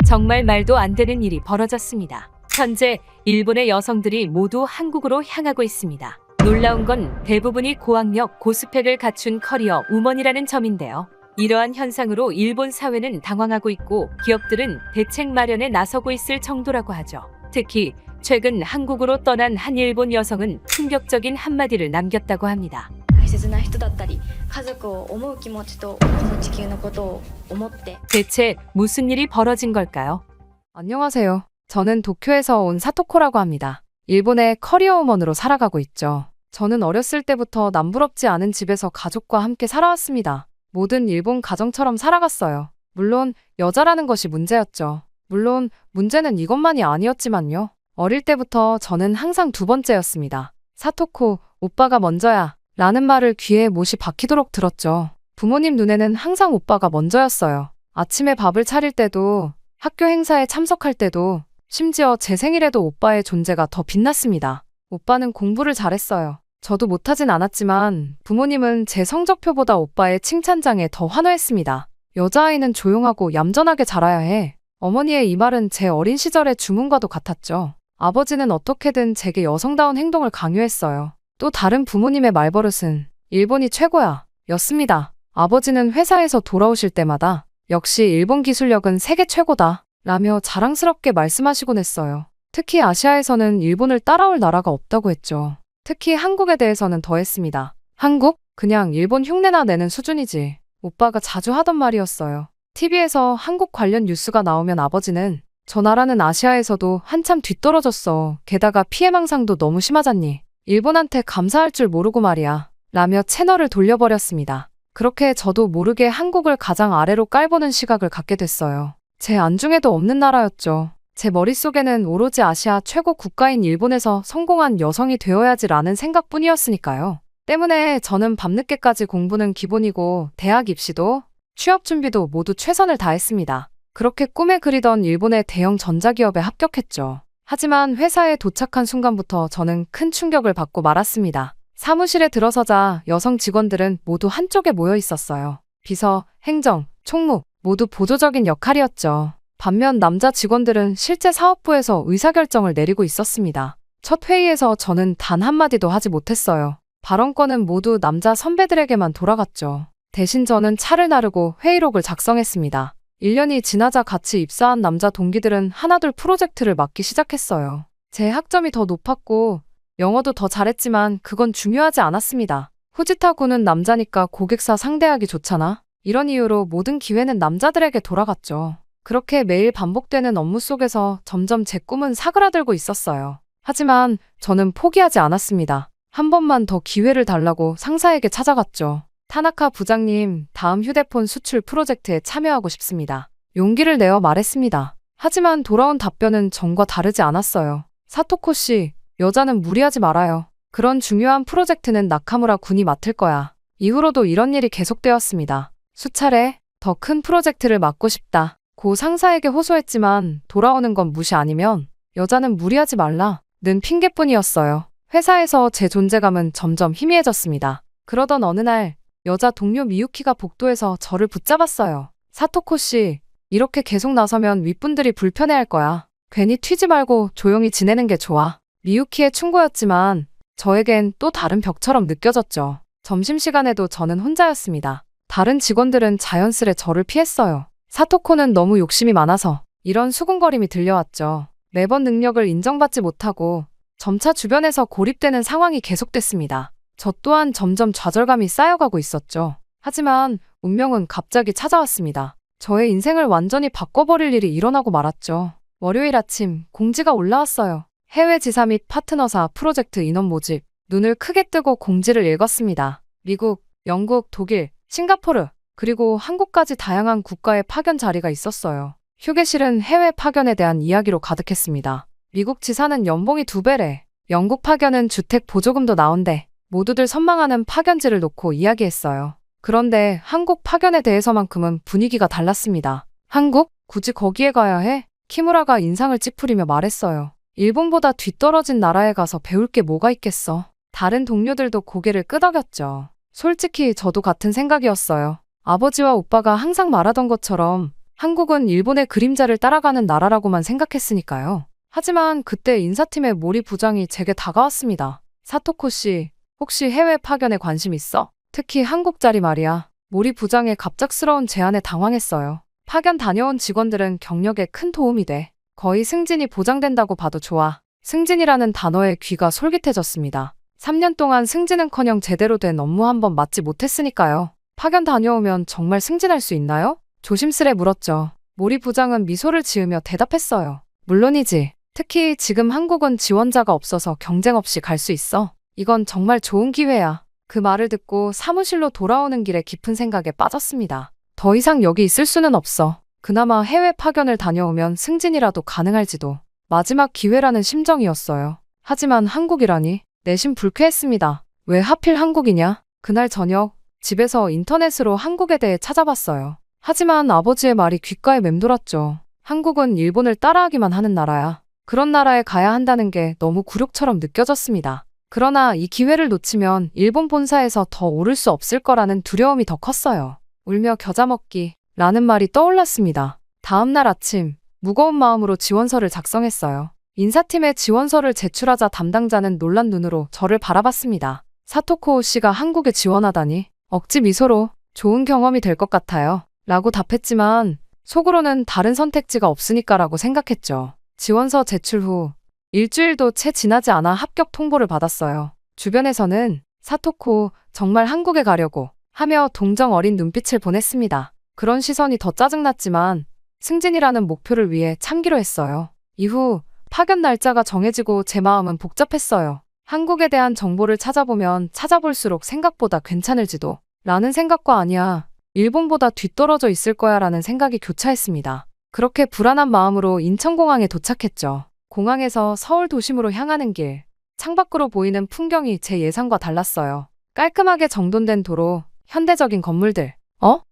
정말 말도 안 되는 일이 벌어졌습니다. 현재 일본의 여성들이 모두 한국으로 향하고 있습니다. 놀라운 건 대부분이 고학력, 고스펙을 갖춘 커리어 우먼이라는 점인데요. 이러한 현상으로 일본 사회는 당황하고 있고 기업들은 대책 마련에 나서고 있을 정도라고 하죠. 특히 최근 한국으로 떠난 한 일본 여성은 충격적인 한마디를 남겼다고 합니다. 大切な人だったり家族を思う気持ちとこの地球のことを思って 대체 무슨 일이 벌어진 걸까요? 안녕하세요. 저는 도쿄에서 온 사토코라고 합니다. 일본의 커리어 우먼으로 살아가고 있죠. 저는 어렸을 때부터 남부럽지 않은 집에서 가족과 함께 살아왔습니다. 모든 일본 가정처럼 살아갔어요. 물론 여자라는 것이 문제였죠. 물론 문제는 이것만이 아니었지만요. 어릴 때부터 저는 항상 두 번째였습니다. 사토코, 오빠가 먼저야 라는 말을 귀에 못이 박히도록 들었죠. 부모님 눈에는 항상 오빠가 먼저였어요. 아침에 밥을 차릴 때도, 학교 행사에 참석할 때도, 심지어 제 생일에도 오빠의 존재가 더 빛났습니다. 오빠는 공부를 잘했어요. 저도 못하진 않았지만 부모님은 제 성적표보다 오빠의 칭찬장에 더 환호했습니다. 여자아이는 조용하고 얌전하게 자라야 해. 어머니의 이 말은 제 어린 시절의 주문과도 같았죠. 아버지는 어떻게든 제게 여성다운 행동을 강요했어요. 또 다른 부모님의 말버릇은 일본이 최고야 였습니다. 아버지는 회사에서 돌아오실 때마다 역시 일본 기술력은 세계 최고다 라며 자랑스럽게 말씀하시곤 했어요. 특히 아시아에서는 일본을 따라올 나라가 없다고 했죠. 특히 한국에 대해서는 더했습니다. 한국? 그냥 일본 흉내나 내는 수준이지. 오빠가 자주 하던 말이었어요. TV에서 한국 관련 뉴스가 나오면 아버지는 저 나라는 아시아에서도 한참 뒤떨어졌어. 게다가 피해망상도 너무 심하잖니. 일본한테 감사할 줄 모르고 말이야. 라며 채널을 돌려버렸습니다. 그렇게 저도 모르게 한국을 가장 아래로 깔보는 시각을 갖게 됐어요. 제 안중에도 없는 나라였죠. 제 머릿속에는 오로지 아시아 최고 국가인 일본에서 성공한 여성이 되어야지라는 생각뿐이었으니까요. 때문에 저는 밤늦게까지 공부는 기본이고 대학 입시도 취업 준비도 모두 최선을 다했습니다. 그렇게 꿈에 그리던 일본의 대형 전자기업에 합격했죠. 하지만 회사에 도착한 순간부터 저는 큰 충격을 받고 말았습니다. 사무실에 들어서자 여성 직원들은 모두 한쪽에 모여 있었어요. 비서, 행정, 총무 모두 보조적인 역할이었죠. 반면 남자 직원들은 실제 사업부에서 의사결정을 내리고 있었습니다. 첫 회의에서 저는 단 한마디도 하지 못했어요. 발언권은 모두 남자 선배들에게만 돌아갔죠. 대신 저는 차를 나르고 회의록을 작성했습니다. 1년이 지나자 같이 입사한 남자 동기들은 하나둘 프로젝트를 맡기 시작했어요. 제 학점이 더 높았고 영어도 더 잘했지만 그건 중요하지 않았습니다. 후지타구는 남자니까 고객사 상대하기 좋잖아. 이런 이유로 모든 기회는 남자들에게 돌아갔죠. 그렇게 매일 반복되는 업무 속에서 점점 제 꿈은 사그라들고 있었어요. 하지만 저는 포기하지 않았습니다. 한 번만 더 기회를 달라고 상사에게 찾아갔죠. 타나카 부장님, 다음 휴대폰 수출 프로젝트에 참여하고 싶습니다. 용기를 내어 말했습니다. 하지만 돌아온 답변은 전과 다르지 않았어요. 사토코 씨, 여자는 무리하지 말아요. 그런 중요한 프로젝트는 나카무라 군이 맡을 거야. 이후로도 이런 일이 계속되었습니다. 수차례 더 큰 프로젝트를 맡고 싶다. 고 상사에게 호소했지만 돌아오는 건 무시 아니면 여자는 무리하지 말라.는 핑계뿐이었어요. 회사에서 제 존재감은 점점 희미해졌습니다. 그러던 어느 날 여자 동료 미유키가 복도에서 저를 붙잡았어요. 사토코 씨, 이렇게 계속 나서면 윗분들이 불편해할 거야. 괜히 튀지 말고 조용히 지내는 게 좋아. 미유키의 충고였지만 저에겐 또 다른 벽처럼 느껴졌죠. 점심시간에도 저는 혼자였습니다. 다른 직원들은 자연스레 저를 피했어요. 사토코는 너무 욕심이 많아서 이런 수군거림이 들려왔죠. 매번 능력을 인정받지 못하고 점차 주변에서 고립되는 상황이 계속됐습니다. 저 또한 점점 좌절감이 쌓여가고 있었죠. 하지만 운명은 갑자기 찾아왔습니다. 저의 인생을 완전히 바꿔버릴 일이 일어나고 말았죠. 월요일 아침 공지가 올라왔어요. 해외 지사 및 파트너사 프로젝트 인원 모집. 눈을 크게 뜨고 공지를 읽었습니다. 미국, 영국, 독일, 싱가포르, 그리고 한국까지 다양한 국가의 파견 자리가 있었어요. 휴게실은 해외 파견에 대한 이야기로 가득했습니다. 미국 지사는 연봉이 2배래. 영국 파견은 주택 보조금도 나온대. 모두들 선망하는 파견지를 놓고 이야기했어요. 그런데 한국 파견에 대해서만큼은 분위기가 달랐습니다. 한국? 굳이 거기에 가야 해? 키무라가 인상을 찌푸리며 말했어요. 일본보다 뒤떨어진 나라에 가서 배울 게 뭐가 있겠어. 다른 동료들도 고개를 끄덕였죠. 솔직히 저도 같은 생각이었어요. 아버지와 오빠가 항상 말하던 것처럼 한국은 일본의 그림자를 따라가는 나라라고만 생각했으니까요. 하지만 그때 인사팀의 모리 부장이 제게 다가왔습니다. 사토코 씨, 혹시 해외 파견에 관심 있어? 특히 한국 자리 말이야. 모리 부장의 갑작스러운 제안에 당황했어요. 파견 다녀온 직원들은 경력에 큰 도움이 돼. 거의 승진이 보장된다고 봐도 좋아. 승진이라는 단어에 귀가 솔깃해졌습니다. 3년 동안 승진은커녕 제대로 된 업무 한번 맡지 못했으니까요. 파견 다녀오면 정말 승진할 수 있나요? 조심스레 물었죠. 모리 부장은 미소를 지으며 대답했어요. 물론이지. 특히 지금 한국은 지원자가 없어서 경쟁 없이 갈 수 있어. 이건 정말 좋은 기회야. 그 말을 듣고 사무실로 돌아오는 길에 깊은 생각에 빠졌습니다. 더 이상 여기 있을 수는 없어. 그나마 해외 파견을 다녀오면 승진이라도 가능할지도. 마지막 기회라는 심정이었어요. 하지만 한국이라니. 내심 불쾌했습니다. 왜 하필 한국이냐? 그날 저녁 집에서 인터넷으로 한국에 대해 찾아봤어요. 하지만 아버지의 말이 귓가에 맴돌았죠. 한국은 일본을 따라하기만 하는 나라야. 그런 나라에 가야 한다는 게 너무 굴욕처럼 느껴졌습니다. 그러나 이 기회를 놓치면 일본 본사에서 더 오를 수 없을 거라는 두려움이 더 컸어요. 울며 겨자 먹기 라는 말이 떠올랐습니다. 다음 날 아침 무거운 마음으로 지원서를 작성했어요. 인사팀에 지원서를 제출하자 담당자는 놀란 눈으로 저를 바라봤습니다. 사토코 씨가 한국에 지원하다니. 억지 미소로 좋은 경험이 될 것 같아요. 라고 답했지만 속으로는 다른 선택지가 없으니까라고 생각했죠. 지원서 제출 후 일주일도 채 지나지 않아 합격 통보를 받았어요. 주변에서는 사토코 정말 한국에 가려고 하며 동정 어린 눈빛을 보냈습니다. 그런 시선이 더 짜증났지만 승진이라는 목표를 위해 참기로 했어요. 이후 파견 날짜가 정해지고 제 마음은 복잡했어요. 한국에 대한 정보를 찾아보면 찾아볼수록 생각보다 괜찮을지도 라는 생각과 아니야. 일본보다 뒤떨어져 있을 거야 라는 생각이 교차했습니다. 그렇게 불안한 마음으로 인천공항에 도착했죠. 공항에서 서울 도심으로 향하는 길. 창밖으로 보이는 풍경이 제 예상과 달랐어요. 깔끔하게 정돈된 도로, 현대적인 건물들.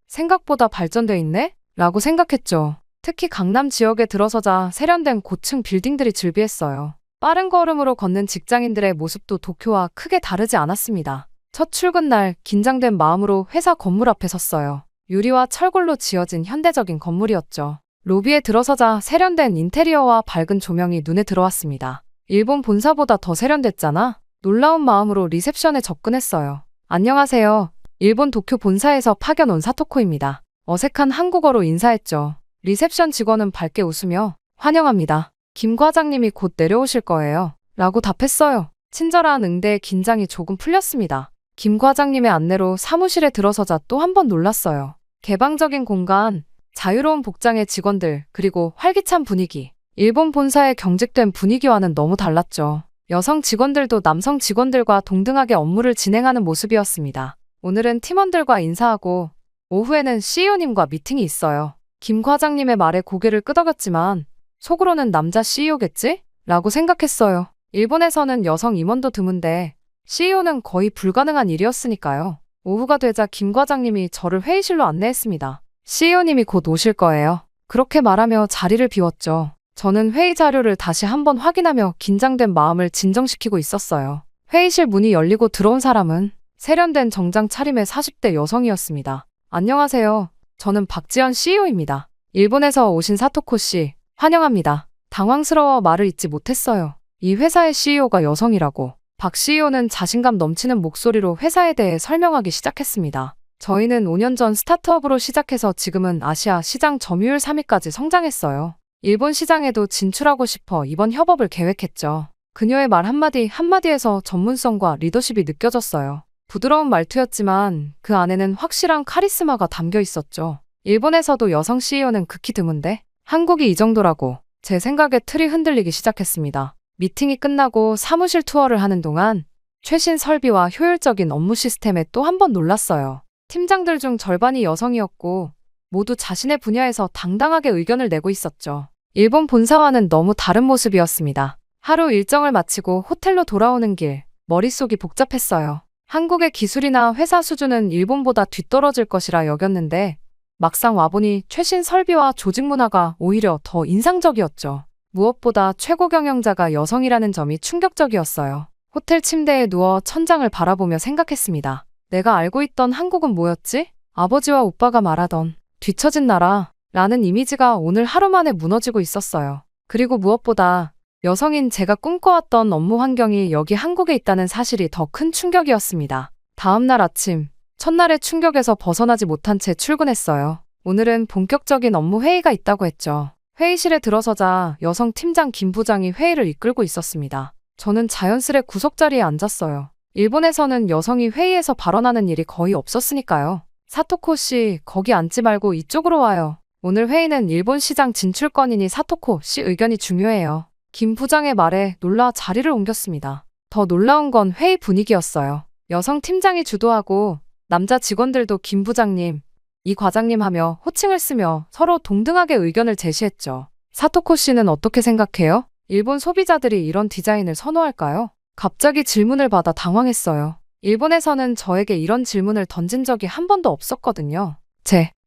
생각보다 발전돼 있네? 라고 생각했죠. 특히 강남 지역에 들어서자 세련된 고층 빌딩들이 즐비했어요. 빠른 걸음으로 걷는 직장인들의 모습도 도쿄와 크게 다르지 않았습니다. 첫 출근 날 긴장된 마음으로 회사 건물 앞에 섰어요. 유리와 철골로 지어진 현대적인 건물이었죠. 로비에 들어서자 세련된 인테리어와 밝은 조명이 눈에 들어왔습니다. 일본 본사보다 더 세련됐잖아? 놀라운 마음으로 리셉션에 접근했어요. 안녕하세요. 일본 도쿄 본사에서 파견 온 사토코입니다. 어색한 한국어로 인사했죠. 리셉션 직원은 밝게 웃으며 환영합니다. 김 과장님이 곧 내려오실 거예요. 라고 답했어요. 친절한 응대에 긴장이 조금 풀렸습니다. 김 과장님의 안내로 사무실에 들어서자 또 한 번 놀랐어요. 개방적인 공간, 자유로운 복장의 직원들, 그리고 활기찬 분위기. 일본 본사의 경직된 분위기와는 너무 달랐죠. 여성 직원들도 남성 직원들과 동등하게 업무를 진행하는 모습이었습니다. 오늘은 팀원들과 인사하고 오후에는 CEO님과 미팅이 있어요. 김 과장님의 말에 고개를 끄덕였지만 속으로는 남자 CEO겠지? 라고 생각했어요. 일본에서는 여성 임원도 드문데 CEO는 거의 불가능한 일이었으니까요. 오후가 되자 김 과장님이 저를 회의실로 안내했습니다. CEO님이 곧 오실 거예요. 그렇게 말하며 자리를 비웠죠. 저는 회의 자료를 다시 한번 확인하며 긴장된 마음을 진정시키고 있었어요. 회의실 문이 열리고 들어온 사람은 세련된 정장 차림의 40대 여성이었습니다. 안녕하세요. 저는 박지연 CEO입니다. 일본에서 오신 사토코 씨, 환영합니다. 당황스러워 말을 잇지 못했어요. 이 회사의 CEO가 여성이라고. 박 CEO는 자신감 넘치는 목소리로 회사에 대해 설명하기 시작했습니다. 저희는 5년 전 스타트업으로 시작해서 지금은 아시아 시장 점유율 3위까지 성장했어요. 일본 시장에도 진출하고 싶어 이번 협업을 계획했죠. 그녀의 말 한마디에서 전문성과 리더십이 느껴졌어요. 부드러운 말투였지만 그 안에는 확실한 카리스마가 담겨 있었죠. 일본에서도 여성 CEO는 극히 드문데 한국이 이 정도라고. 제 생각에 틀이 흔들리기 시작했습니다. 미팅이 끝나고 사무실 투어를 하는 동안 최신 설비와 효율적인 업무 시스템에 또 한 번 놀랐어요. 팀장들 중 절반이 여성이었고 모두 자신의 분야에서 당당하게 의견을 내고 있었죠. 일본 본사와는 너무 다른 모습이었습니다. 하루 일정을 마치고 호텔로 돌아오는 길, 머릿속이 복잡했어요. 한국의 기술이나 회사 수준은 일본보다 뒤떨어질 것이라 여겼는데 막상 와보니 최신 설비와 조직 문화가 오히려 더 인상적이었죠. 무엇보다 최고 경영자가 여성이라는 점이 충격적이었어요. 호텔 침대에 누워 천장을 바라보며 생각했습니다. 내가 알고 있던 한국은 뭐였지? 아버지와 오빠가 말하던 뒤처진 나라 라는 이미지가 오늘 하루 만에 무너지고 있었어요. 그리고 무엇보다 여성인 제가 꿈꿔왔던 업무 환경이 여기 한국에 있다는 사실이 더 큰 충격이었습니다. 다음날 아침, 첫날의 충격에서 벗어나지 못한 채 출근했어요. 오늘은 본격적인 업무 회의가 있다고 했죠. 회의실에 들어서자 여성 팀장 김 부장이 회의를 이끌고 있었습니다. 저는 자연스레 구석자리에 앉았어요. 일본에서는 여성이 회의에서 발언하는 일이 거의 없었으니까요. 사토코 씨, 거기 앉지 말고 이쪽으로 와요. 오늘 회의는 일본 시장 진출권이니 사토코 씨 의견이 중요해요. 김 부장의 말에 놀라 자리를 옮겼습니다. 더 놀라운 건 회의 분위기였어요. 여성 팀장이 주도하고 남자 직원들도 김 부장님, 이 과장님 하며 호칭을 쓰며 서로 동등하게 의견을 제시했죠. 사토코 씨는 어떻게 생각해요? 일본 소비자들이 이런 디자인을 선호할까요? 갑자기 질문을 받아 당황했어요. 일본에서는 저에게 이런 질문을 던진 적이 한 번도 없었거든요.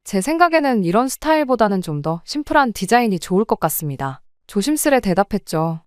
제 생각에는 이런 스타일보다는 좀 더 심플한 디자인이 좋을 것 같습니다. 조심스레 대답했죠.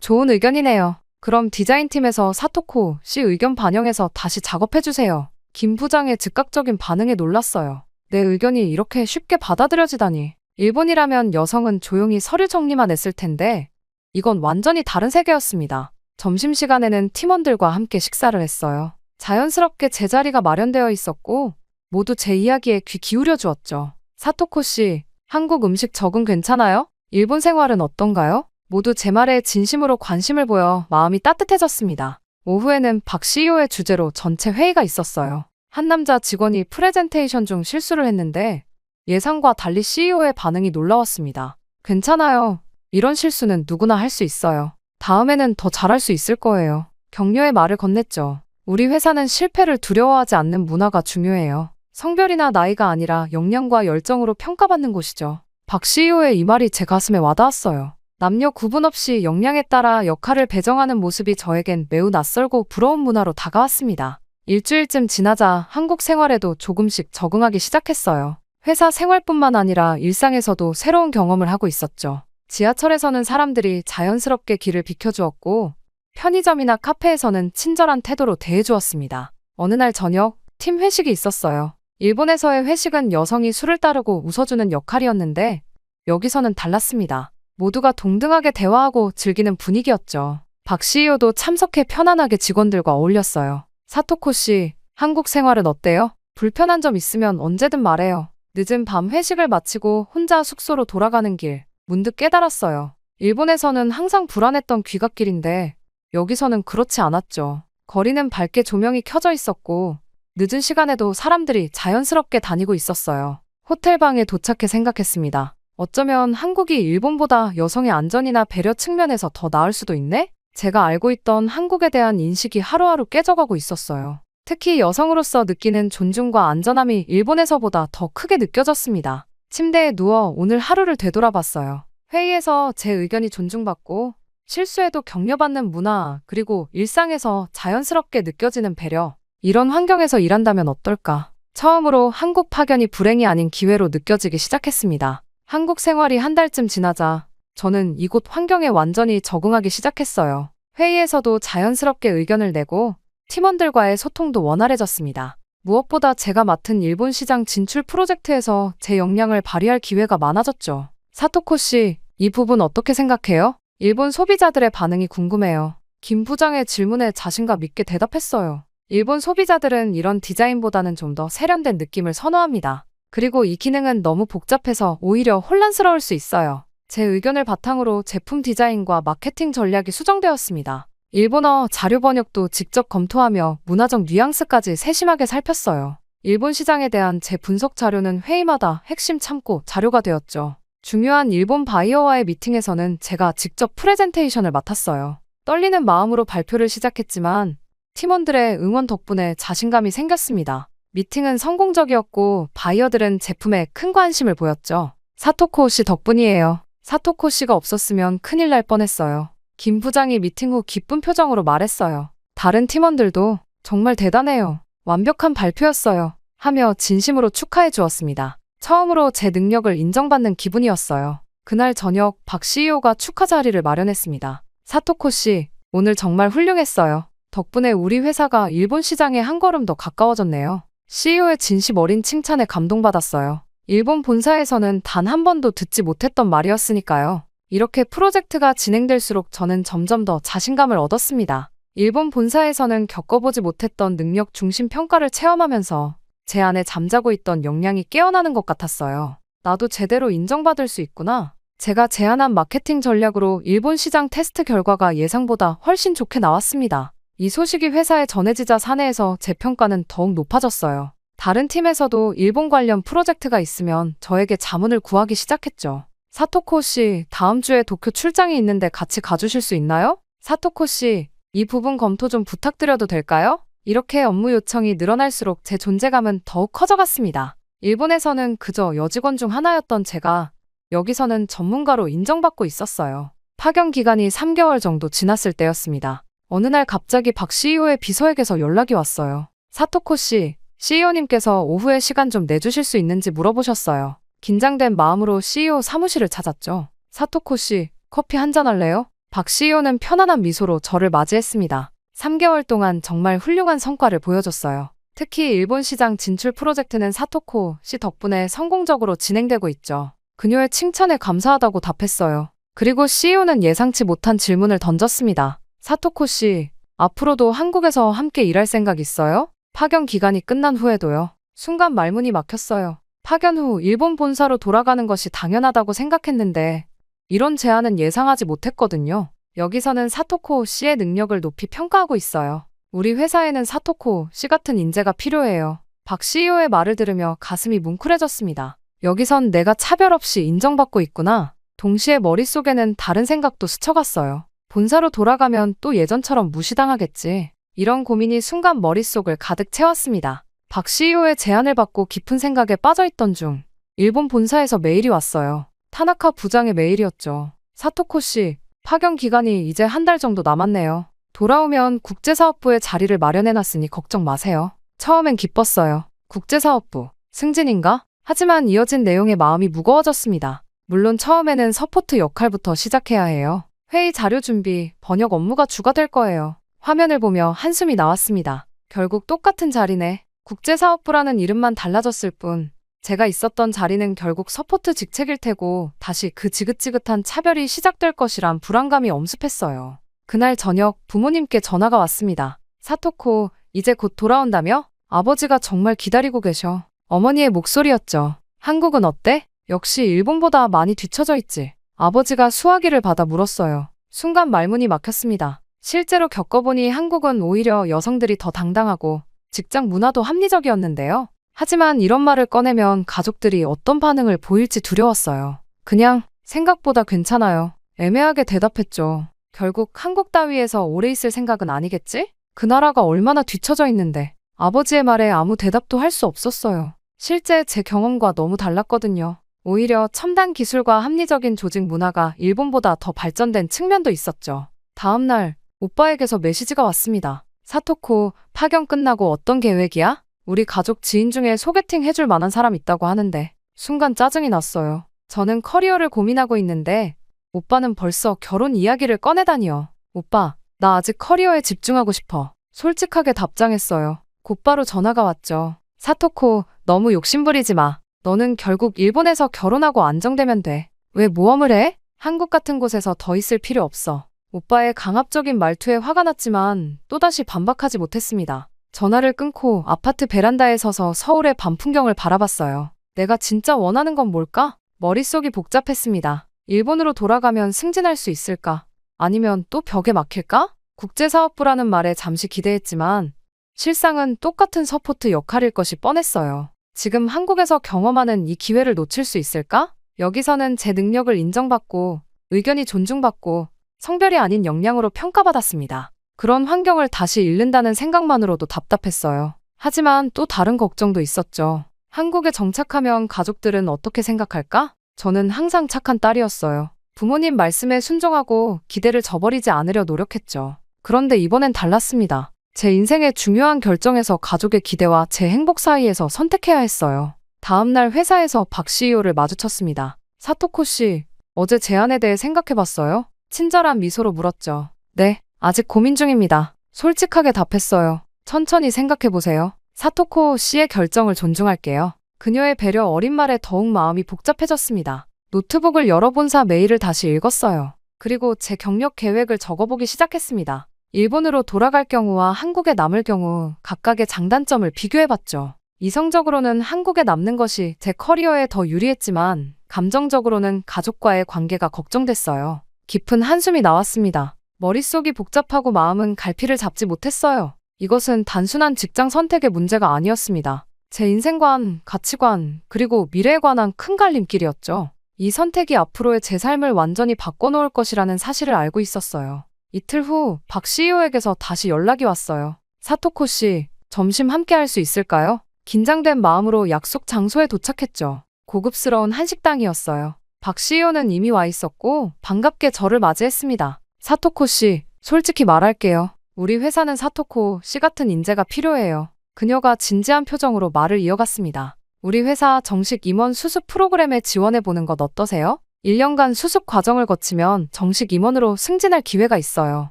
좋은 의견이네요. 그럼 디자인팀에서 사토코 씨 의견 반영해서 다시 작업해주세요. 김 부장의 즉각적인 반응에 놀랐어요. 내 의견이 이렇게 쉽게 받아들여지다니. 일본이라면 여성은 조용히 서류 정리만 했을 텐데 이건 완전히 다른 세계였습니다. 점심시간에는 팀원들과 함께 식사를 했어요. 자연스럽게 제 자리가 마련되어 있었고 모두 제 이야기에 귀 기울여 주었죠. 사토코 씨, 한국 음식 적응 괜찮아요? 일본 생활은 어떤가요? 모두 제 말에 진심으로 관심을 보여 마음이 따뜻해졌습니다. 오후에는 박 CEO의 주재로 전체 회의가 있었어요. 한 남자 직원이 프레젠테이션 중 실수를 했는데 예상과 달리 CEO의 반응이 놀라웠습니다. 괜찮아요. 이런 실수는 누구나 할 수 있어요. 다음에는 더 잘할 수 있을 거예요. 격려의 말을 건넸죠. 우리 회사는 실패를 두려워하지 않는 문화가 중요해요. 성별이나 나이가 아니라 역량과 열정으로 평가받는 곳이죠. 박 CEO의 이 말이 제 가슴에 와닿았어요. 남녀 구분 없이 역량에 따라 역할을 배정하는 모습이 저에겐 매우 낯설고 부러운 문화로 다가왔습니다. 일주일쯤 지나자 한국 생활에도 조금씩 적응하기 시작했어요. 회사 생활뿐만 아니라 일상에서도 새로운 경험을 하고 있었죠. 지하철에서는 사람들이 자연스럽게 길을 비켜주었고 편의점이나 카페에서는 친절한 태도로 대해주었습니다. 어느 날 저녁 팀 회식이 있었어요. 일본에서의 회식은 여성이 술을 따르고 웃어주는 역할이었는데 여기서는 달랐습니다. 모두가 동등하게 대화하고 즐기는 분위기였죠. 박 CEO도 참석해 편안하게 직원들과 어울렸어요. 사토코 씨, 한국 생활은 어때요? 불편한 점 있으면 언제든 말해요. 늦은 밤 회식을 마치고 혼자 숙소로 돌아가는 길, 문득 깨달았어요. 일본에서는 항상 불안했던 귀갓길인데 여기서는 그렇지 않았죠. 거리는 밝게 조명이 켜져 있었고 늦은 시간에도 사람들이 자연스럽게 다니고 있었어요. 호텔 방에 도착해 생각했습니다. 어쩌면 한국이 일본보다 여성의 안전이나 배려 측면에서 더 나을 수도 있네? 제가 알고 있던 한국에 대한 인식이 하루하루 깨져가고 있었어요. 특히 여성으로서 느끼는 존중과 안전함이 일본에서보다 더 크게 느껴졌습니다. 침대에 누워 오늘 하루를 되돌아봤어요. 회의에서 제 의견이 존중받고 실수에도 격려받는 문화, 그리고 일상에서 자연스럽게 느껴지는 배려. 이런 환경에서 일한다면 어떨까? 처음으로 한국 파견이 불행이 아닌 기회로 느껴지기 시작했습니다. 한국 생활이 한 달쯤 지나자 저는 이곳 환경에 완전히 적응하기 시작했어요. 회의에서도 자연스럽게 의견을 내고 팀원들과의 소통도 원활해졌습니다. 무엇보다 제가 맡은 일본 시장 진출 프로젝트에서 제 역량을 발휘할 기회가 많아졌죠. 사토코 씨, 이 부분 어떻게 생각해요? 일본 소비자들의 반응이 궁금해요. 김 부장의 질문에 자신감 있게 대답했어요. 일본 소비자들은 이런 디자인보다는 좀 더 세련된 느낌을 선호합니다. 그리고 이 기능은 너무 복잡해서 오히려 혼란스러울 수 있어요. 제 의견을 바탕으로 제품 디자인과 마케팅 전략이 수정되었습니다. 일본어 자료 번역도 직접 검토하며 문화적 뉘앙스까지 세심하게 살폈어요. 일본 시장에 대한 제 분석 자료는 회의마다 핵심 참고 자료가 되었죠. 중요한 일본 바이어와의 미팅에서는 제가 직접 프레젠테이션을 맡았어요. 떨리는 마음으로 발표를 시작했지만 팀원들의 응원 덕분에 자신감이 생겼습니다. 미팅은 성공적이었고 바이어들은 제품에 큰 관심을 보였죠. 사토코 씨 덕분이에요. 사토코 씨가 없었으면 큰일 날 뻔했어요. 김 부장이 미팅 후 기쁜 표정으로 말했어요. 다른 팀원들도 정말 대단해요. 완벽한 발표였어요. 하며 진심으로 축하해 주었습니다. 처음으로 제 능력을 인정받는 기분이었어요. 그날 저녁 박 CEO가 축하 자리를 마련했습니다. 사토코 씨, 오늘 정말 훌륭했어요. 덕분에 우리 회사가 일본 시장에 한 걸음 더 가까워졌네요. CEO의 진심 어린 칭찬에 감동받았어요. 일본 본사에서는 단 한 번도 듣지 못했던 말이었으니까요. 이렇게 프로젝트가 진행될수록 저는 점점 더 자신감을 얻었습니다. 일본 본사에서는 겪어보지 못했던 능력 중심 평가를 체험하면서 제 안에 잠자고 있던 역량이 깨어나는 것 같았어요. 나도 제대로 인정받을 수 있구나. 제가 제안한 마케팅 전략으로 일본 시장 테스트 결과가 예상보다 훨씬 좋게 나왔습니다. 이 소식이 회사에 전해지자 사내에서 제 평가는 더욱 높아졌어요. 다른 팀에서도 일본 관련 프로젝트가 있으면 저에게 자문을 구하기 시작했죠. 사토코 씨, 다음 주에 도쿄 출장이 있는데 같이 가주실 수 있나요? 사토코 씨, 이 부분 검토 좀 부탁드려도 될까요? 이렇게 업무 요청이 늘어날수록 제 존재감은 더욱 커져갔습니다. 일본에서는 그저 여직원 중 하나였던 제가 여기서는 전문가로 인정받고 있었어요. 파견 기간이 3개월 정도 지났을 때였습니다. 어느 날 갑자기 박 CEO의 비서에게서 연락이 왔어요. 사토코 씨, CEO님께서 오후에 시간 좀 내주실 수 있는지 물어보셨어요. 긴장된 마음으로 CEO 사무실을 찾았죠. 사토코 씨, 커피 한잔 할래요? 박 CEO는 편안한 미소로 저를 맞이했습니다. 3개월 동안 정말 훌륭한 성과를 보여줬어요. 특히 일본 시장 진출 프로젝트는 사토코 씨 덕분에 성공적으로 진행되고 있죠. 그녀의 칭찬에 감사하다고 답했어요. 그리고 CEO는 예상치 못한 질문을 던졌습니다. 사토코 씨, 앞으로도 한국에서 함께 일할 생각 있어요? 파견 기간이 끝난 후에도요. 순간 말문이 막혔어요. 파견 후 일본 본사로 돌아가는 것이 당연하다고 생각했는데 이런 제안은 예상하지 못했거든요. 여기서는 사토코 씨의 능력을 높이 평가하고 있어요. 우리 회사에는 사토코 씨 같은 인재가 필요해요. 박 CEO의 말을 들으며 가슴이 뭉클해졌습니다. 여기선 내가 차별 없이 인정받고 있구나. 동시에 머릿속에는 다른 생각도 스쳐갔어요. 본사로 돌아가면 또 예전처럼 무시당하겠지. 이런 고민이 순간 머릿속을 가득 채웠습니다. 박 CEO의 제안을 받고 깊은 생각에 빠져있던 중 일본 본사에서 메일이 왔어요. 타나카 부장의 메일이었죠. 사토코 씨, 파견 기간이 이제 한 달 정도 남았네요. 돌아오면 국제사업부에 자리를 마련해놨으니 걱정 마세요. 처음엔 기뻤어요. 국제사업부, 승진인가? 하지만 이어진 내용에 마음이 무거워졌습니다. 물론 처음에는 서포트 역할부터 시작해야 해요. 회의 자료 준비, 번역 업무가 주가 될 거예요. 화면을 보며 한숨이 나왔습니다. 결국 똑같은 자리네. 국제사업부라는 이름만 달라졌을 뿐 제가 있었던 자리는 결국 서포트 직책일 테고 다시 그 지긋지긋한 차별이 시작될 것이란 불안감이 엄습했어요. 그날 저녁 부모님께 전화가 왔습니다. 사토코, 이제 곧 돌아온다며? 아버지가 정말 기다리고 계셔. 어머니의 목소리였죠. 한국은 어때? 역시 일본보다 많이 뒤처져 있지. 아버지가 수화기를 받아 물었어요. 순간 말문이 막혔습니다. 실제로 겪어보니 한국은 오히려 여성들이 더 당당하고 직장 문화도 합리적이었는데요. 하지만 이런 말을 꺼내면 가족들이 어떤 반응을 보일지 두려웠어요. 그냥 생각보다 괜찮아요. 애매하게 대답했죠. 결국 한국 따위에서 오래 있을 생각은 아니겠지? 그 나라가 얼마나 뒤처져 있는데. 아버지의 말에 아무 대답도 할 수 없었어요. 실제 제 경험과 너무 달랐거든요. 오히려 첨단 기술과 합리적인 조직 문화가 일본보다 더 발전된 측면도 있었죠. 다음 날 오빠에게서 메시지가 왔습니다. 사토코, 파견 끝나고 어떤 계획이야? 우리 가족 지인 중에 소개팅 해줄 만한 사람 있다고 하는데. 순간 짜증이 났어요. 저는 커리어를 고민하고 있는데 오빠는 벌써 결혼 이야기를 꺼내다니요. 오빠, 나 아직 커리어에 집중하고 싶어. 솔직하게 답장했어요. 곧바로 전화가 왔죠. 사토코, 너무 욕심부리지 마. 너는 결국 일본에서 결혼하고 안정되면 돼. 왜 모험을 해? 한국 같은 곳에서 더 있을 필요 없어. 오빠의 강압적인 말투에 화가 났지만 또다시 반박하지 못했습니다. 전화를 끊고 아파트 베란다에 서서 서울의 밤 풍경을 바라봤어요. 내가 진짜 원하는 건 뭘까? 머릿속이 복잡했습니다. 일본으로 돌아가면 승진할 수 있을까? 아니면 또 벽에 막힐까? 국제사업부라는 말에 잠시 기대했지만 실상은 똑같은 서포트 역할일 것이 뻔했어요. 지금 한국에서 경험하는 이 기회를 놓칠 수 있을까? 여기서는 제 능력을 인정받고 의견이 존중받고 성별이 아닌 역량으로 평가받았습니다. 그런 환경을 다시 잃는다는 생각만으로도 답답했어요. 하지만 또 다른 걱정도 있었죠. 한국에 정착하면 가족들은 어떻게 생각할까? 저는 항상 착한 딸이었어요. 부모님 말씀에 순종하고 기대를 저버리지 않으려 노력했죠. 그런데 이번엔 달랐습니다. 제 인생의 중요한 결정에서 가족의 기대와 제 행복 사이에서 선택해야 했어요. 다음날 회사에서 박 CEO를 마주쳤습니다. 사토코 씨, 어제 제안에 대해 생각해봤어요? 친절한 미소로 물었죠. 네, 아직 고민 중입니다. 솔직하게 답했어요. 천천히 생각해보세요. 사토코 씨의 결정을 존중할게요. 그녀의 배려 어린 말에 더욱 마음이 복잡해졌습니다. 노트북을 열어본사 메일을 다시 읽었어요. 그리고 제 경력 계획을 적어보기 시작했습니다. 일본으로 돌아갈 경우와 한국에 남을 경우 각각의 장단점을 비교해봤죠. 이성적으로는 한국에 남는 것이 제 커리어에 더 유리했지만 감정적으로는 가족과의 관계가 걱정됐어요. 깊은 한숨이 나왔습니다. 머릿속이 복잡하고 마음은 갈피를 잡지 못했어요. 이것은 단순한 직장 선택의 문제가 아니었습니다. 제 인생관, 가치관, 그리고 미래에 관한 큰 갈림길이었죠. 이 선택이 앞으로의 제 삶을 완전히 바꿔놓을 것이라는 사실을 알고 있었어요. 이틀 후 박 CEO에게서 다시 연락이 왔어요. 사토코 씨, 점심 함께 할 수 있을까요? 긴장된 마음으로 약속 장소에 도착했죠. 고급스러운 한식당이었어요. 박 CEO는 이미 와 있었고 반갑게 저를 맞이했습니다. 사토코 씨, 솔직히 말할게요. 우리 회사는 사토코 씨 같은 인재가 필요해요. 그녀가 진지한 표정으로 말을 이어갔습니다. 우리 회사 정식 임원 수습 프로그램에 지원해보는 것 어떠세요? 1년간 수습 과정을 거치면 정식 임원으로 승진할 기회가 있어요.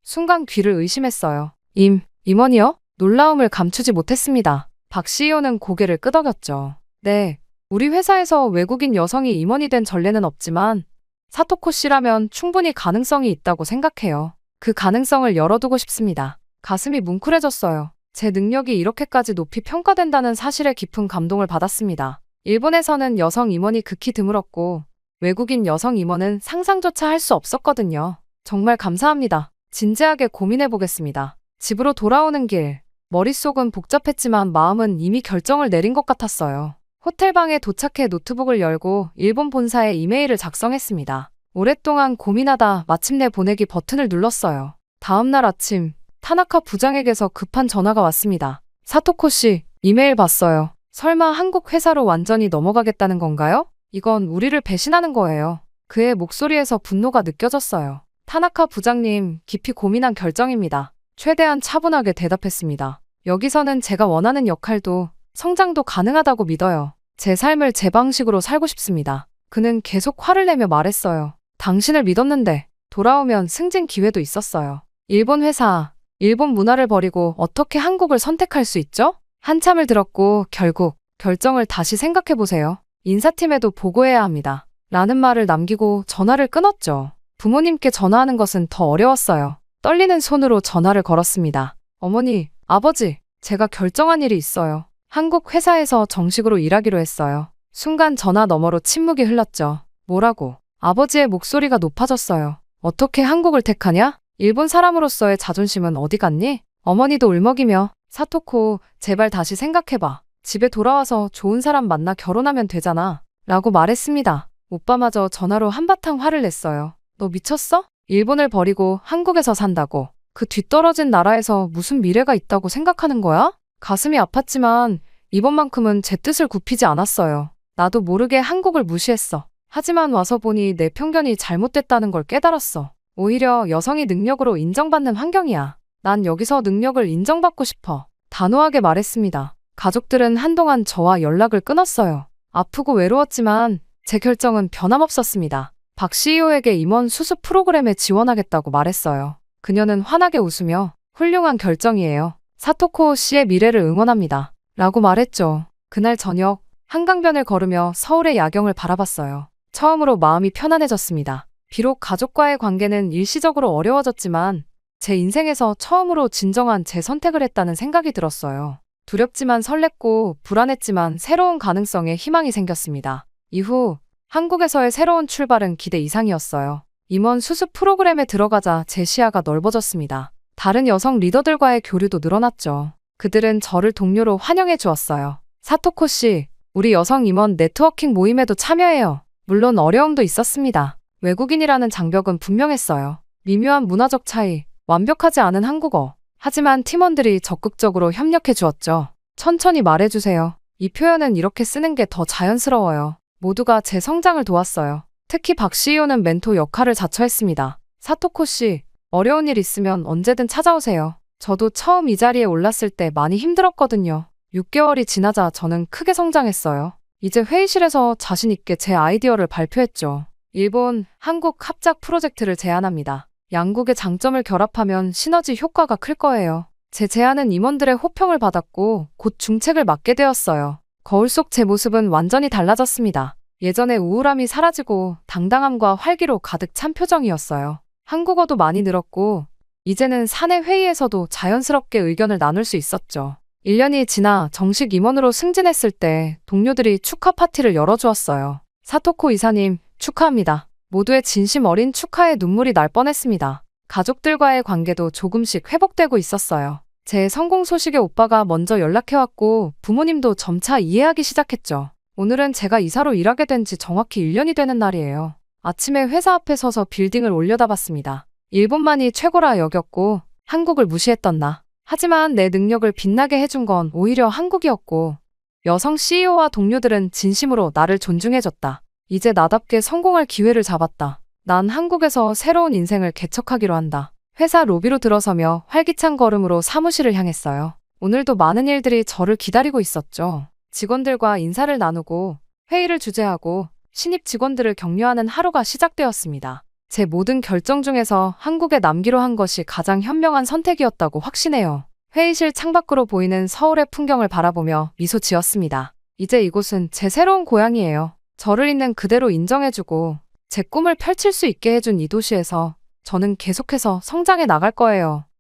순간 귀를 의심했어요. 임원이요? 놀라움을 감추지 못했습니다. 박 CEO는 고개를 끄덕였죠. 네, 우리 회사에서 외국인 여성이 임원이 된 전례는 없지만 사토코 씨라면 충분히 가능성이 있다고 생각해요. 그 가능성을 열어두고 싶습니다. 가슴이 뭉클해졌어요. 제 능력이 이렇게까지 높이 평가된다는 사실에 깊은 감동을 받았습니다. 일본에서는 여성 임원이 극히 드물었고 외국인 여성 임원은 상상조차 할 수 없었거든요. 정말 감사합니다. 진지하게 고민해보겠습니다. 집으로 돌아오는 길, 머릿속은 복잡했지만 마음은 이미 결정을 내린 것 같았어요. 호텔방에 도착해 노트북을 열고 일본 본사에 이메일을 작성했습니다. 오랫동안 고민하다 마침내 보내기 버튼을 눌렀어요. 다음날 아침, 타나카 부장에게서 급한 전화가 왔습니다. 사토코 씨, 이메일 봤어요. 설마 한국 회사로 완전히 넘어가겠다는 건가요? 이건 우리를 배신하는 거예요. 그의 목소리에서 분노가 느껴졌어요. 타나카 부장님, 깊이 고민한 결정입니다. 최대한 차분하게 대답했습니다. 여기서는 제가 원하는 역할도 성장도 가능하다고 믿어요. 제 삶을 제 방식으로 살고 싶습니다. 그는 계속 화를 내며 말했어요. 당신을 믿었는데 돌아오면 승진 기회도 있었어요. 일본 회사, 일본 문화를 버리고 어떻게 한국을 선택할 수 있죠? 한참을 들었고 결국 결정을 다시 생각해보세요. 인사팀에도 보고해야 합니다. 라는 말을 남기고 전화를 끊었죠. 부모님께 전화하는 것은 더 어려웠어요. 떨리는 손으로 전화를 걸었습니다. 어머니, 아버지, 제가 결정한 일이 있어요. 한국 회사에서 정식으로 일하기로 했어요. 순간 전화 너머로 침묵이 흘렀죠. 뭐라고? 아버지의 목소리가 높아졌어요. 어떻게 한국을 택하냐? 일본 사람으로서의 자존심은 어디 갔니? 어머니도 울먹이며 사토코, 제발 다시 생각해봐. 집에 돌아와서 좋은 사람 만나 결혼하면 되잖아. 라고 말했습니다. 오빠마저 전화로 한바탕 화를 냈어요. 너 미쳤어? 일본을 버리고 한국에서 산다고. 그 뒤떨어진 나라에서 무슨 미래가 있다고 생각하는 거야? 가슴이 아팠지만 이번만큼은 제 뜻을 굽히지 않았어요. 나도 모르게 한국을 무시했어. 하지만 와서 보니 내 편견이 잘못됐다는 걸 깨달았어. 오히려 여성이 능력으로 인정받는 환경이야. 난 여기서 능력을 인정받고 싶어. 단호하게 말했습니다. 가족들은 한동안 저와 연락을 끊었어요. 아프고 외로웠지만 제 결정은 변함없었습니다. 박 CEO에게 임원 수습 프로그램에 지원하겠다고 말했어요. 그녀는 환하게 웃으며 훌륭한 결정이에요. 사토코 씨의 미래를 응원합니다. 라고 말했죠. 그날 저녁 한강변을 걸으며 서울의 야경을 바라봤어요. 처음으로 마음이 편안해졌습니다. 비록 가족과의 관계는 일시적으로 어려워졌지만 제 인생에서 처음으로 진정한 제 선택을 했다는 생각이 들었어요. 두렵지만 설렜고 불안했지만 새로운 가능성에 희망이 생겼습니다. 이후 한국에서의 새로운 출발은 기대 이상이었어요. 임원 수습 프로그램에 들어가자 제 시야가 넓어졌습니다. 다른 여성 리더들과의 교류도 늘어났죠. 그들은 저를 동료로 환영해 주었어요. 사토코 씨, 우리 여성 임원 네트워킹 모임에도 참여해요. 물론 어려움도 있었습니다. 외국인이라는 장벽은 분명했어요. 미묘한 문화적 차이, 완벽하지 않은 한국어. 하지만 팀원들이 적극적으로 협력해 주었죠. 천천히 말해주세요. 이 표현은 이렇게 쓰는 게 더 자연스러워요. 모두가 제 성장을 도왔어요. 특히 박 CEO는 멘토 역할을 자처했습니다. 사토코 씨, 어려운 일 있으면 언제든 찾아오세요. 저도 처음 이 자리에 올랐을 때 많이 힘들었거든요. 6개월이 지나자 저는 크게 성장했어요. 이제 회의실에서 자신 있게 제 아이디어를 발표했죠. 일본, 한국 합작 프로젝트를 제안합니다. 양국의 장점을 결합하면 시너지 효과가 클 거예요. 제 제안은 임원들의 호평을 받았고 곧 중책을 맡게 되었어요. 거울 속 제 모습은 완전히 달라졌습니다. 예전의 우울함이 사라지고 당당함과 활기로 가득 찬 표정이었어요. 한국어도 많이 늘었고 이제는 사내 회의에서도 자연스럽게 의견을 나눌 수 있었죠. 1년이 지나 정식 임원으로 승진했을 때 동료들이 축하 파티를 열어주었어요. 사토코 이사님, 축하합니다. 모두의 진심 어린 축하에 눈물이 날 뻔했습니다. 가족들과의 관계도 조금씩 회복되고 있었어요. 제 성공 소식에 오빠가 먼저 연락해왔고 부모님도 점차 이해하기 시작했죠. 오늘은 제가 이사로 일하게 된 지 정확히 1년이 되는 날이에요. 아침에 회사 앞에 서서 빌딩을 올려다봤습니다. 일본만이 최고라 여겼고 한국을 무시했던 나. 하지만 내 능력을 빛나게 해준 건 오히려 한국이었고 여성 CEO와 동료들은 진심으로 나를 존중해줬다. 이제 나답게 성공할 기회를 잡았다. 난 한국에서 새로운 인생을 개척하기로 한다. 회사 로비로 들어서며 활기찬 걸음으로 사무실을 향했어요. 오늘도 많은 일들이 저를 기다리고 있었죠. 직원들과 인사를 나누고 회의를 주재하고 신입 직원들을 격려하는 하루가 시작되었습니다. 제 모든 결정 중에서 한국에 남기로 한 것이 가장 현명한 선택이었다고 확신해요. 회의실 창밖으로 보이는 서울의 풍경을 바라보며 미소 지었습니다. 이제 이곳은 제 새로운 고향이에요. 저를 있는 그대로 인정해주고 제 꿈을 펼칠 수 있게 해준 이 도시에서 저는 계속해서 성장해 나갈 거예요.